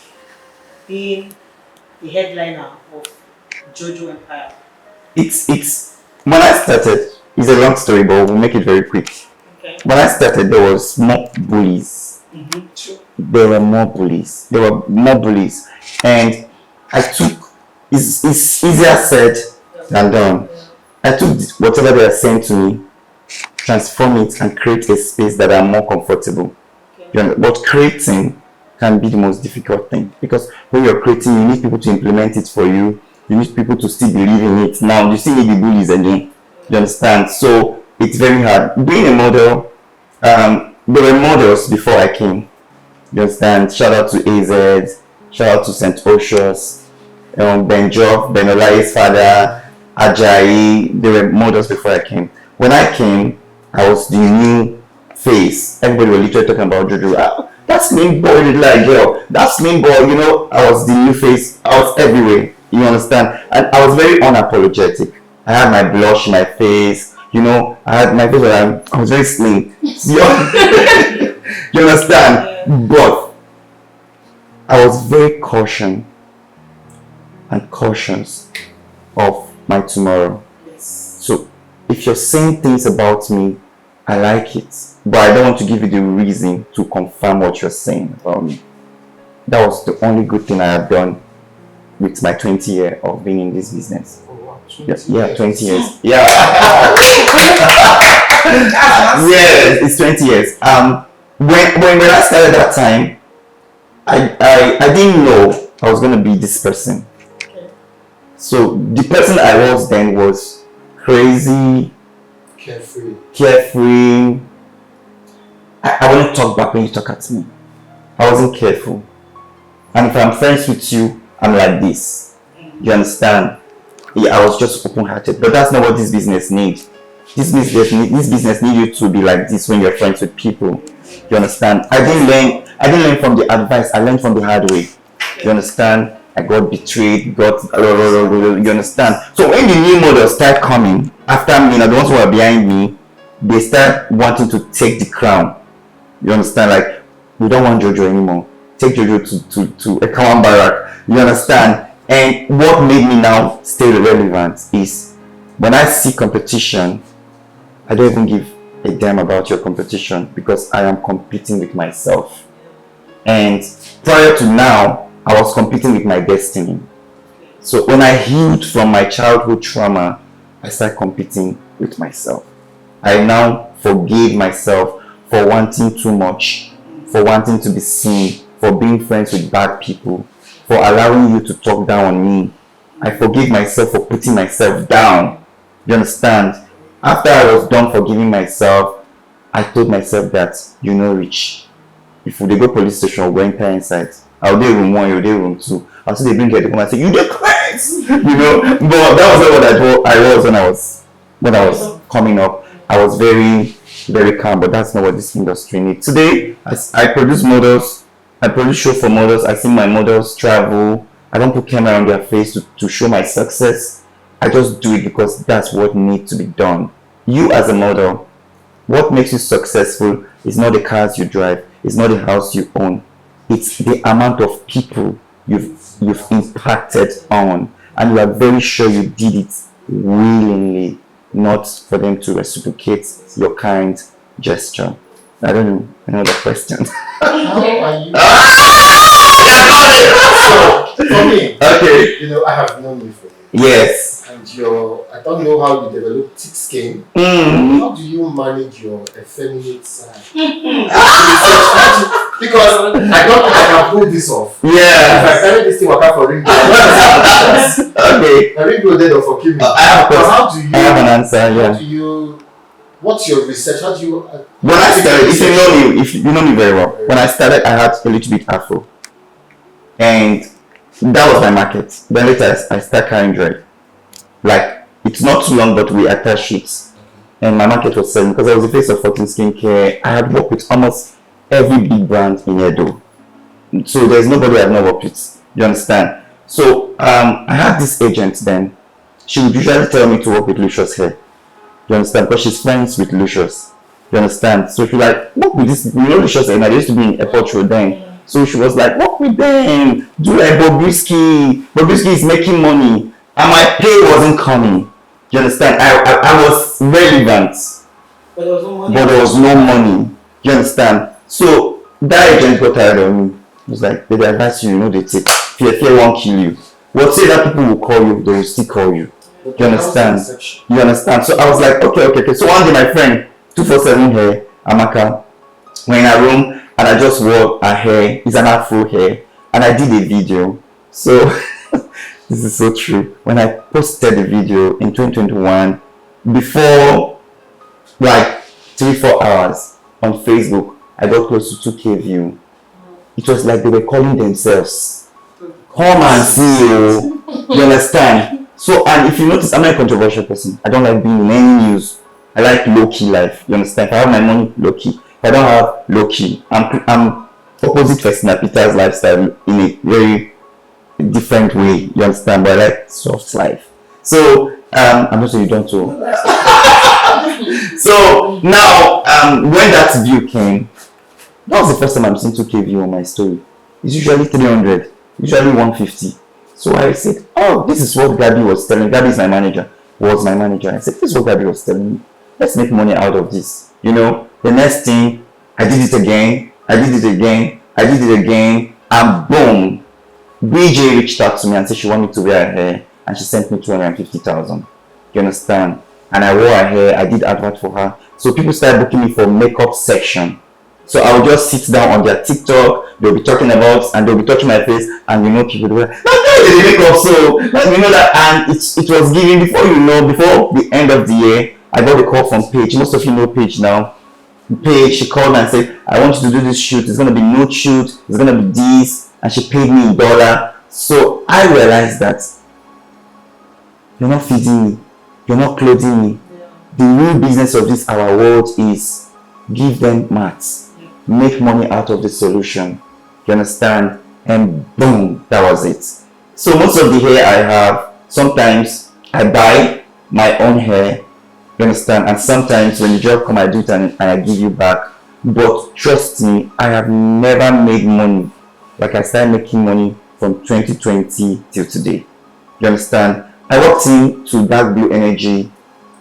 being the headliner of Jojo Empire. It's when I started, it's a long story, but we'll make it very quick. Okay. When I started, there was more bullies. True. There were more bullies. And I took. It's easier said than done. I took whatever they are saying to me, transform it, and create a space that I'm more comfortable. Okay. But creating can be the most difficult thing, because when you're creating, you need people to implement it for you. You need people to still believe in it. Now you still need the bullies again. You understand? So it's very hard. Being a model, there were models before I came. You understand? Shout out to AZ, shout out to St. Osius, Ben Joff, Ben Olaye's father, Ajayi. They were models before I came. When I came, I was the new face. Everybody was literally talking about Jojo. Ah, that slim boy look like girl. That slim boy, you know, I was the new face. I was everywhere. You understand? And I was very unapologetic. I had my blush in my face. You know, I had my face. I was very slim. You understand? But I was very cautious of my tomorrow. Yes. So if you're saying things about me, I like it, but I don't want to give you the reason to confirm what you're saying about me. That was the only good thing I have done with my 20 year of being in this business. Oh, wow. 20 Yeah, years. 20 years. Yeah. Yes, it's 20 years. When I started that time, I didn't know I was gonna be this person. So the person I was then was crazy, carefree. I wouldn't talk back when you talk at me. I wasn't careful. And if I'm friends with you, I'm like this. You understand? Yeah, I was just open-hearted. But that's not what this business needs. This business needs you to be like this when you're friends with people. You understand? I didn't learn from the advice. I learned from the hard way. You understand? I got betrayed. You understand? So when the new models start coming after me, the ones who are behind me, they start wanting to take the crown. You understand? Like, we don't want Jojo anymore. Take Jojo to a common barrack. You understand? And what made me now stay relevant is when I see competition, I don't even give a damn about your competition because I am competing with myself. And prior to now, I was competing with my destiny. So when I healed from my childhood trauma, I started competing with myself. I now forgave myself for wanting too much, for wanting to be seen, for being friends with bad people, for allowing you to talk down on me. I forgave myself for putting myself down. You understand? After I was done forgiving myself, I told myself that you know Rich. If they go police station, we'll enter inside. I'll do room 1, you'll do room 2. Until they bring her to come and say, you the crazy! You know? But that was not what I was when I was coming up. I was very, very calm, but that's not what this industry needs. Today, I produce models. I produce show for models. I see my models travel. I don't put camera on their face to show my success. I just do it because that's what needs to be done. You as a model, what makes you successful is not the cars you drive. It's not the house you own. It's the amount of people you've impacted on. And you are very sure you did it willingly, not for them to reciprocate your kind gesture. I don't know another question. How are you? So, For me, okay. you know, I have known you for years. Yes. And I don't know how you develop thick skin. How do you manage your effeminate side? Because I don't think I can pull this off. Yeah. If I carry this thing, work for ring road. Okay. A ring road dead or for me. I have an answer. How Yeah. do you? What's your research? How do you? When I started, if you know me very well, when I started, I had a little bit afro, and that was my market. Then later, I started carrying dread. Like, it's not too long, but we attach it, and my market was selling because I was the face of 14 skincare. I had worked with almost every big brand in Edo, so there's nobody I've not worked with. You understand? So I had this agent then. She would usually tell me to work with Lucius hair. You understand? Because she's friends with Lucius. You understand? So she like, work with this, you know Lucius and I used to be in Airport Road then. So she was like, work with them. Do like Bobrisky. Bobrisky is making money. And my pay wasn't coming. You understand? I was relevant. But there was no money. But there was no money. You understand? So that agent got tired of me. He was like, they advise you, you know they take. Fear won't kill you. What say that people will call you, they will still call you. You understand? You understand? So I was like, okay. So one day my friend, 247 hair, Amaka, were in her room and I just wore her hair, it's an afro hair, and I did a video. So this is so true. When I posted the video in 2021, before like 3-4 hours on Facebook, I got close to 2K view. It was like they were calling themselves. Come and see you. You understand? So, and if you notice, I'm not a controversial person. I don't like being in any news. I like low-key life. You understand? If I have my money, low-key. If I don't have low-key, I'm opposite Festina Peter's lifestyle in a very different way. You understand? But I like soft life. So, I'm not sure you don't too. So, now, when that view came, that was the first time I'm seeing 2K view on my story. It's usually 300, usually 150. So I said, oh, this is what Gabby was telling me. Gabby is my manager, was my manager. I said, this is what Gabby was telling me. Let's make money out of this. You know, the next thing, I did it again, and boom, BJ reached out to me and said she wanted me to wear her hair, and she sent me 250,000. You understand? And I wore her hair, I did advert for her. So people started booking me for makeup section. So I would just sit down on their TikTok, they'll be talking about, and they'll be touching my face, and you know, people will be like, they make up, so, like, you know that, and it was giving, before the end of the year, I got a call from Paige. Most of you know Paige now. Paige, she called me and said, I want you to do this shoot, it's going to be nude shoot, it's going to be this, and she paid me $1. So I realized that you're not feeding me, you're not clothing me. The real business of this our world is give them mats, make money out of the solution. You understand? And boom, that was it. So most of the hair I have, sometimes I buy my own hair, you understand? And sometimes when the job come, I do it and I give you back. But trust me, I have never made money like I started making money from 2020 till today. You understand? I walked into Dark Blue Energy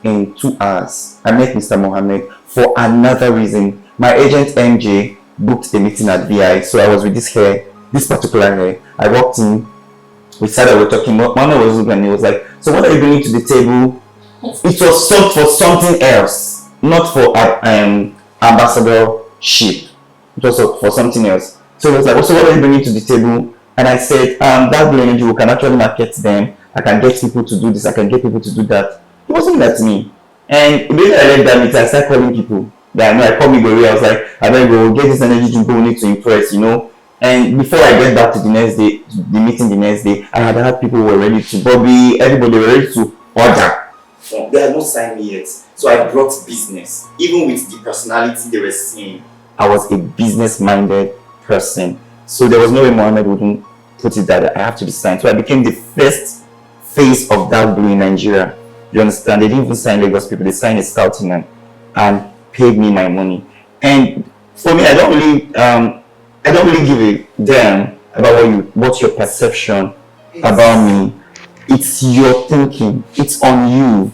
in 2 hours. I met Mr. Mohammed for another reason. My agent MJ booked a meeting at VI, so I was with this particular hair. I walked in, we started, we were talking. Mama was looking and he was like, so what are you bringing to the table? It was sold for something else, not for ambassadorship. It was for something else. So he was like, so what are you bringing to the table? And I said, Dark Blue Energy, we can actually market them. I can get people to do this, I can get people to do that. He wasn't that to me. And immediately I left that meeting, I started calling people. I called me Goria. I was like, I better go get this energy drink, people need to impress, you know. And before I get back to the next day, the meeting the next day, I had people who were ready to, Bobby, everybody were ready to order. They had not signed me yet. So I brought business. Even with the personality they were seeing, I was a business-minded person. So there was no way Mohammed wouldn't put it that I have to be signed. So I became the first face of Dark Blue in Nigeria. You understand? They didn't even sign Lagos people, they signed a scouting and paid me my money. And for me, I don't really give a damn about what's your perception about me. It's your thinking. It's on you.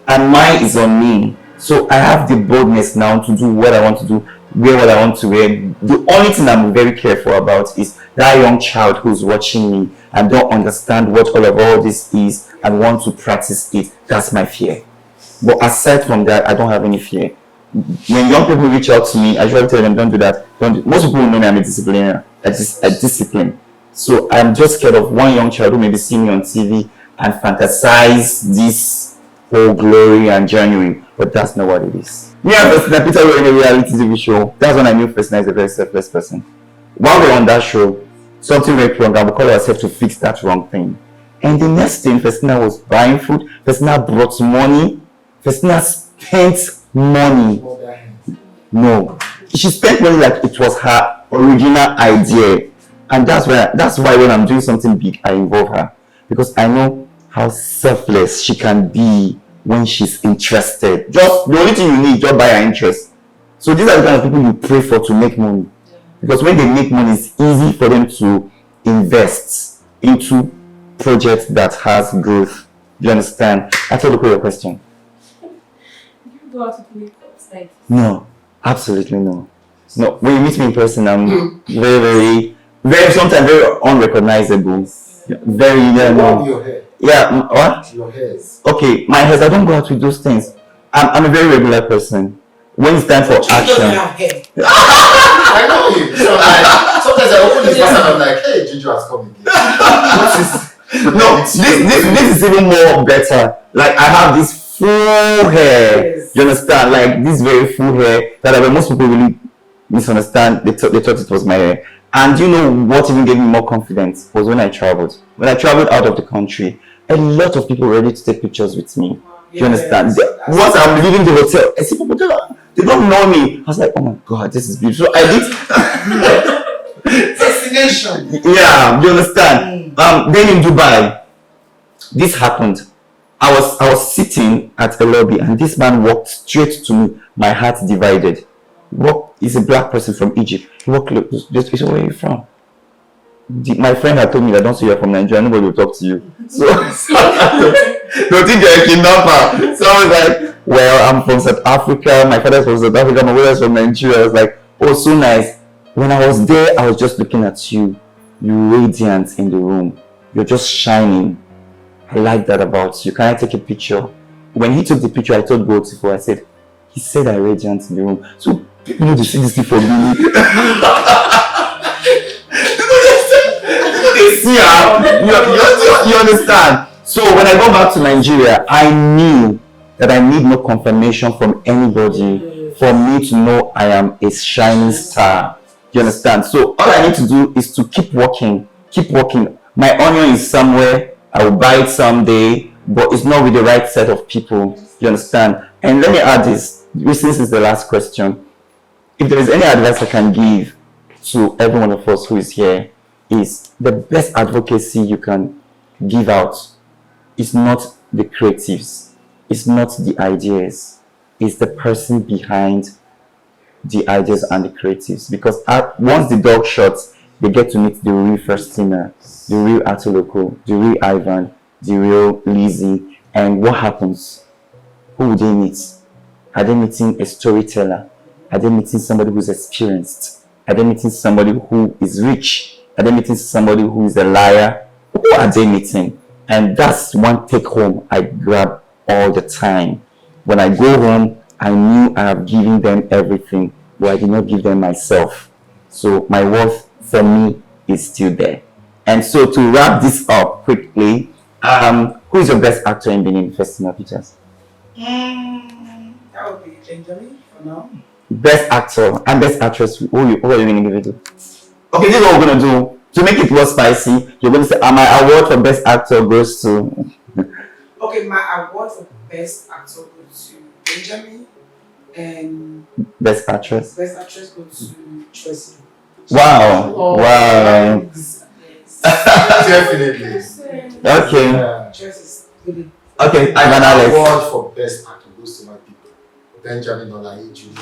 And mine is on me. So I have the boldness now to do what I want to do, wear what I want to wear. The only thing I'm very careful about is that young child who's watching me and don't understand what all this is and want to practice it. That's my fear. But aside from that, I don't have any fear. When young people reach out to me, I usually tell them, don't do that. Most people know me, I'm a discipliner. I discipline. So I'm just scared of one young child who maybe see me on TV and fantasize this whole glory and genuine. But that's not what it is. Me and Festina Peter were in a reality TV show. That's when I knew Festina is a very selfless person. While we were on that show, something went wrong and we called ourselves to fix that wrong thing. And the next thing, Festina was buying food. Festina brought money. Festina spent money. No. She spent money like it was her original idea. And that's why when I'm doing something big, I involve her. Because I know how selfless she can be when she's interested. Just the only thing you need, just buy her interest. So these are the kind of people you pray for to make money. Because when they make money, it's easy for them to invest into projects that has growth. Do you understand? That's all your question. You go out to makeup, like No, absolutely no. No, when you meet me in person, I'm very sometimes very unrecognizable. Very no. Your hair. Yeah, what? Your hairs. Okay, my hairs, I don't go out with those things. I'm a very regular person. When it's time for action. I know you. So sometimes I open this button and I'm like, hey, Jojo has come again. No, this is even more better. Like I have this full hair. Yes. You understand? Like this very full hair that most people really misunderstand. They thought it was my hair. And you know what even gave me more confidence was when I traveled. When I traveled out of the country, a lot of people were ready to take pictures with me. Do you understand? Once I'm leaving the hotel, I see people they don't know me. I was like, oh my god, this is beautiful. So I did destination. Yeah, you understand? Then in Dubai, this happened. I was sitting at the lobby and this man walked straight to me. My heart divided. He's a black person from Egypt. He walked close. He said, where are you from? My friend had told me that don't say you're from Nigeria, nobody will talk to you. So don't think you're a kidnapper. So I was like, well, I'm from South Africa. My father's from South Africa. My mother's from Nigeria. I was like, oh, so nice. When I was there, I was just looking at you. You radiant in the room. You're just shining. I like that about you. Can I take a picture? When he took the picture, I told Beautiful, I said, he said I radiant in the room. So people need to see this thing for me. They see her. You understand? So when I go back to Nigeria, I knew that I need no confirmation from anybody for me to know I am a shining star. You understand? So all I need to do is to keep working. Keep working. My onion is somewhere. I will buy it someday, but it's not with the right set of people. You understand? And let me add this. This is the last question. If there is any advice I can give to every one of us who is here, is the best advocacy you can give out is not the creatives, it's not the ideas, it's the person behind the ideas and the creatives. Because once the dog shuts, they get to meet the real Festina, the real Atoloko, the real Ivan, the real Lizzy. And what happens? Who would they meet? Are they meeting a storyteller? Are they meeting somebody who's experienced? Are they meeting somebody who is rich? Are they meeting somebody who is a liar? Who are they meeting? And that's one take home I grab all the time. When I go home, I knew I have given them everything, but I did not give them myself. So my worth for me is still there. And so to wrap this up quickly, who is your best actor in Benin Festina Pictures? That would be Benjamin for now. Best actor and best actress. Who are you going to give it to? Okay, this is what we're going to do. To make it more spicy, you're going to say, my award for best actor goes to... Okay, my award for best actor goes to Benjamin, and best actress goes to Tracy. Wow. Wow. Yes. Definitely. Okay. Tracy's really. Okay, Ivan Alex. Award for best actor goes to my people. Benjamin Olaye Jr.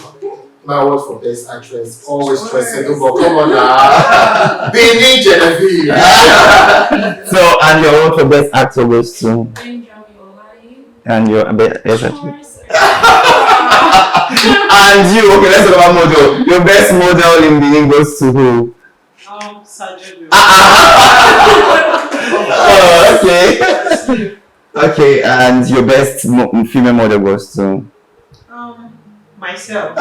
My award for best actress always Tracy. But come on now. Benin Genevieve. So, and your award for best actor goes to? Benjamin Olaye. And your best actress. And you, okay, let's talk about model. Your best model in Benin goes to who? Sergeant. Oh, okay. Okay, and your best female model goes to? Myself.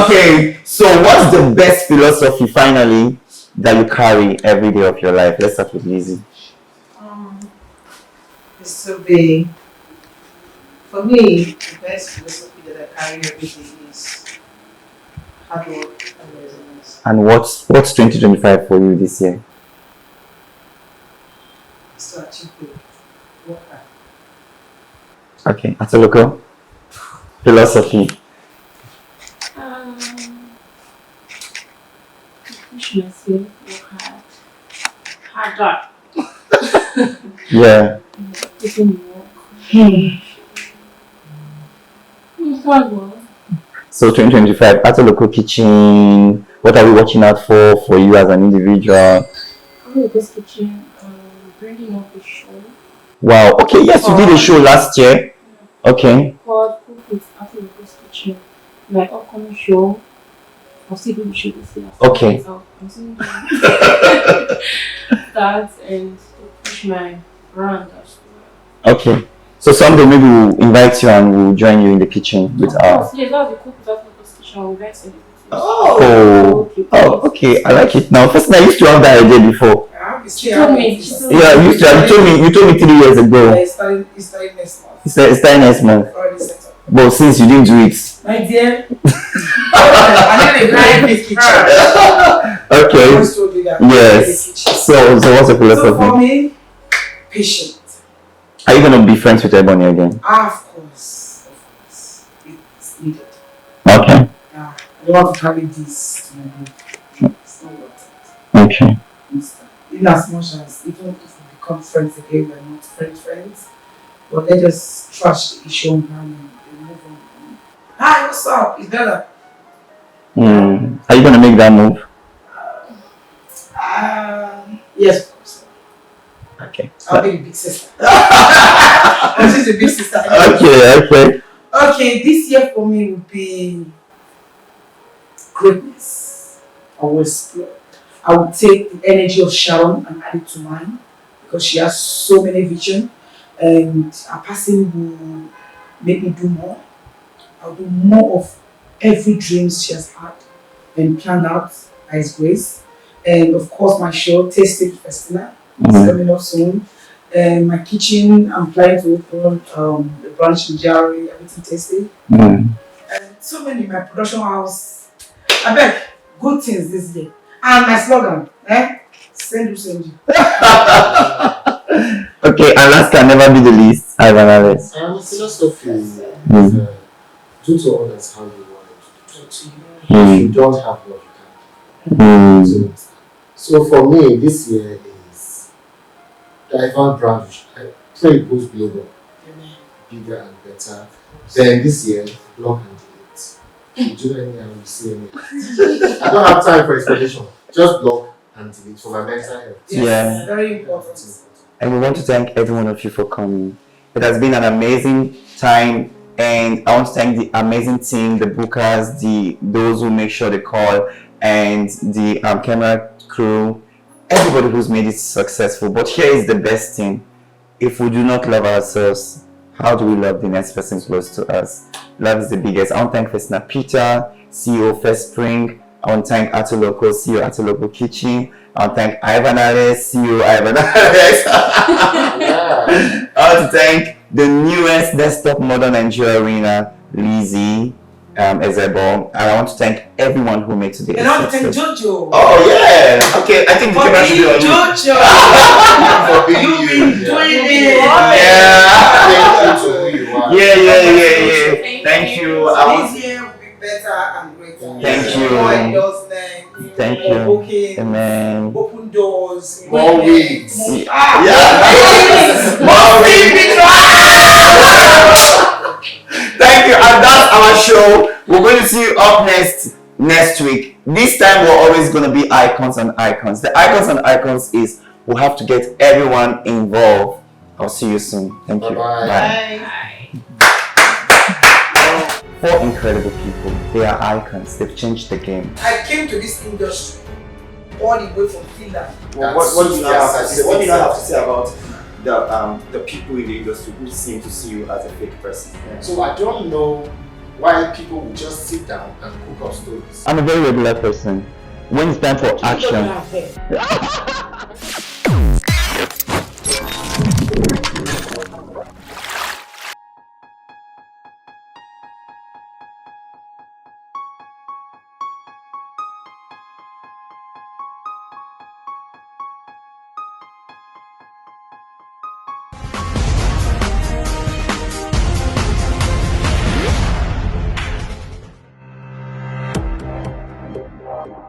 Okay, so what's the best philosophy finally that you carry every day of your life? Let's start with Lizzy. It's to be, for me, the best philosophy that I carry every day is hard work and resilience. And what's 2025 for you this year? It's to achieve it. Work hard. Okay, Atoloko. Philosophy. Push myself, work hard. Harder. Yeah. Putting work. Hard work. So 2025, Atoloko Kitchen. What are we watching out for you as an individual? I'm this kitchen, bringing up a show. Wow. Okay. Yes, you did a show last year. Okay. Called Cook with Atoliko's Kitchen. My upcoming show. I'll still do the show this year. Okay. So I'm still doing that and to push my brand as well. Okay. So someday maybe we'll invite you and we'll join you in the kitchen with our. Yes, that's the Cook with Atoliko's Kitchen. We'll get celebrities. Oh, okay. I like it now. First, I used to have that idea before. She told me. Yeah, you used to. You told me 3 years ago. It's starting next month. It's starting next month. Already set up. But since you didn't do it. My dear. I need a very big kitchen. I Okay. always told you that. Yes. So what's the So for philosophy? me, patient. Are you gonna be friends with Ebony again? Of course. It's needed. Okay. I don't want to carry this to my home. It's not worth it. Okay. In as much as even if we become friends again, we're not friends. But let us trash the issue on hand and move on. Hi, what's up? It's better. Are you gonna make that move? Yes, of course. Okay. I'll be the big sister. Or she's the big sister. Okay. Okay, this year for me will be greatness. I will explore. I will take the energy of Sharon and add it to mine because she has so many visions and a person will make me do more. I'll do more of every dream she has had and planned out by His grace. And of course, my show, Taste It Festina, coming up soon. And my kitchen, I'm planning to open the branch in Jari, everything tasty. And so many, my production house. I beg, good things this year. And my slogan, send you. Okay, and last can never be the least, Ivan Alex. Philosophy is do to others how you want it to do to you. If you don't have what you can. So for me, this year is the Ivan brand. I pray it goes global, bigger and better. Then this year, block and delete. Do any and you see any. I don't have time for explanation. Just block and delete for my mental health. Yeah. Very important. And we want to thank every one of you for coming. It has been an amazing time, and I want to thank the amazing team, the bookers, those who make sure they call, and the camera crew, everybody who's made it successful. But here is the best thing: if we do not love ourselves, how do we love the next person close to us? Love is the biggest. I want to thank Festina Peter, CEO First Spring. I want to thank Atoloko, CEO Atoloko Kitchen. I want to thank Ivan Alex, CEO Ivan Alex. I want to thank the newest desktop model Nigeria arena, Lizzy, Ezebo. And I want to thank everyone who made today. And I want to thank Jojo. Oh yeah. Okay, I think the camera should be on you. Jojo. For being You've you. been doing it. Yeah. Thank you. This year will be better and greater. Thank you. More endorsement. Thank more you. bookings, Amen. Open doors. More wigs. More wigs. Thank you, and that's our show. We're going to see you up next week. This time we're always going to be icons and icons. The icons and icons is we'll have to get everyone involved. I'll see you soon. Thank you. Bye. Four incredible people. They are icons. They've changed the game. I came to this industry all the way from Finland. What do you have to say about the people in the industry who seem to see you as a fake person? So I don't know why people would just sit down and cook up stories. I'm a very regular person. When it's time for action. You don't have hair.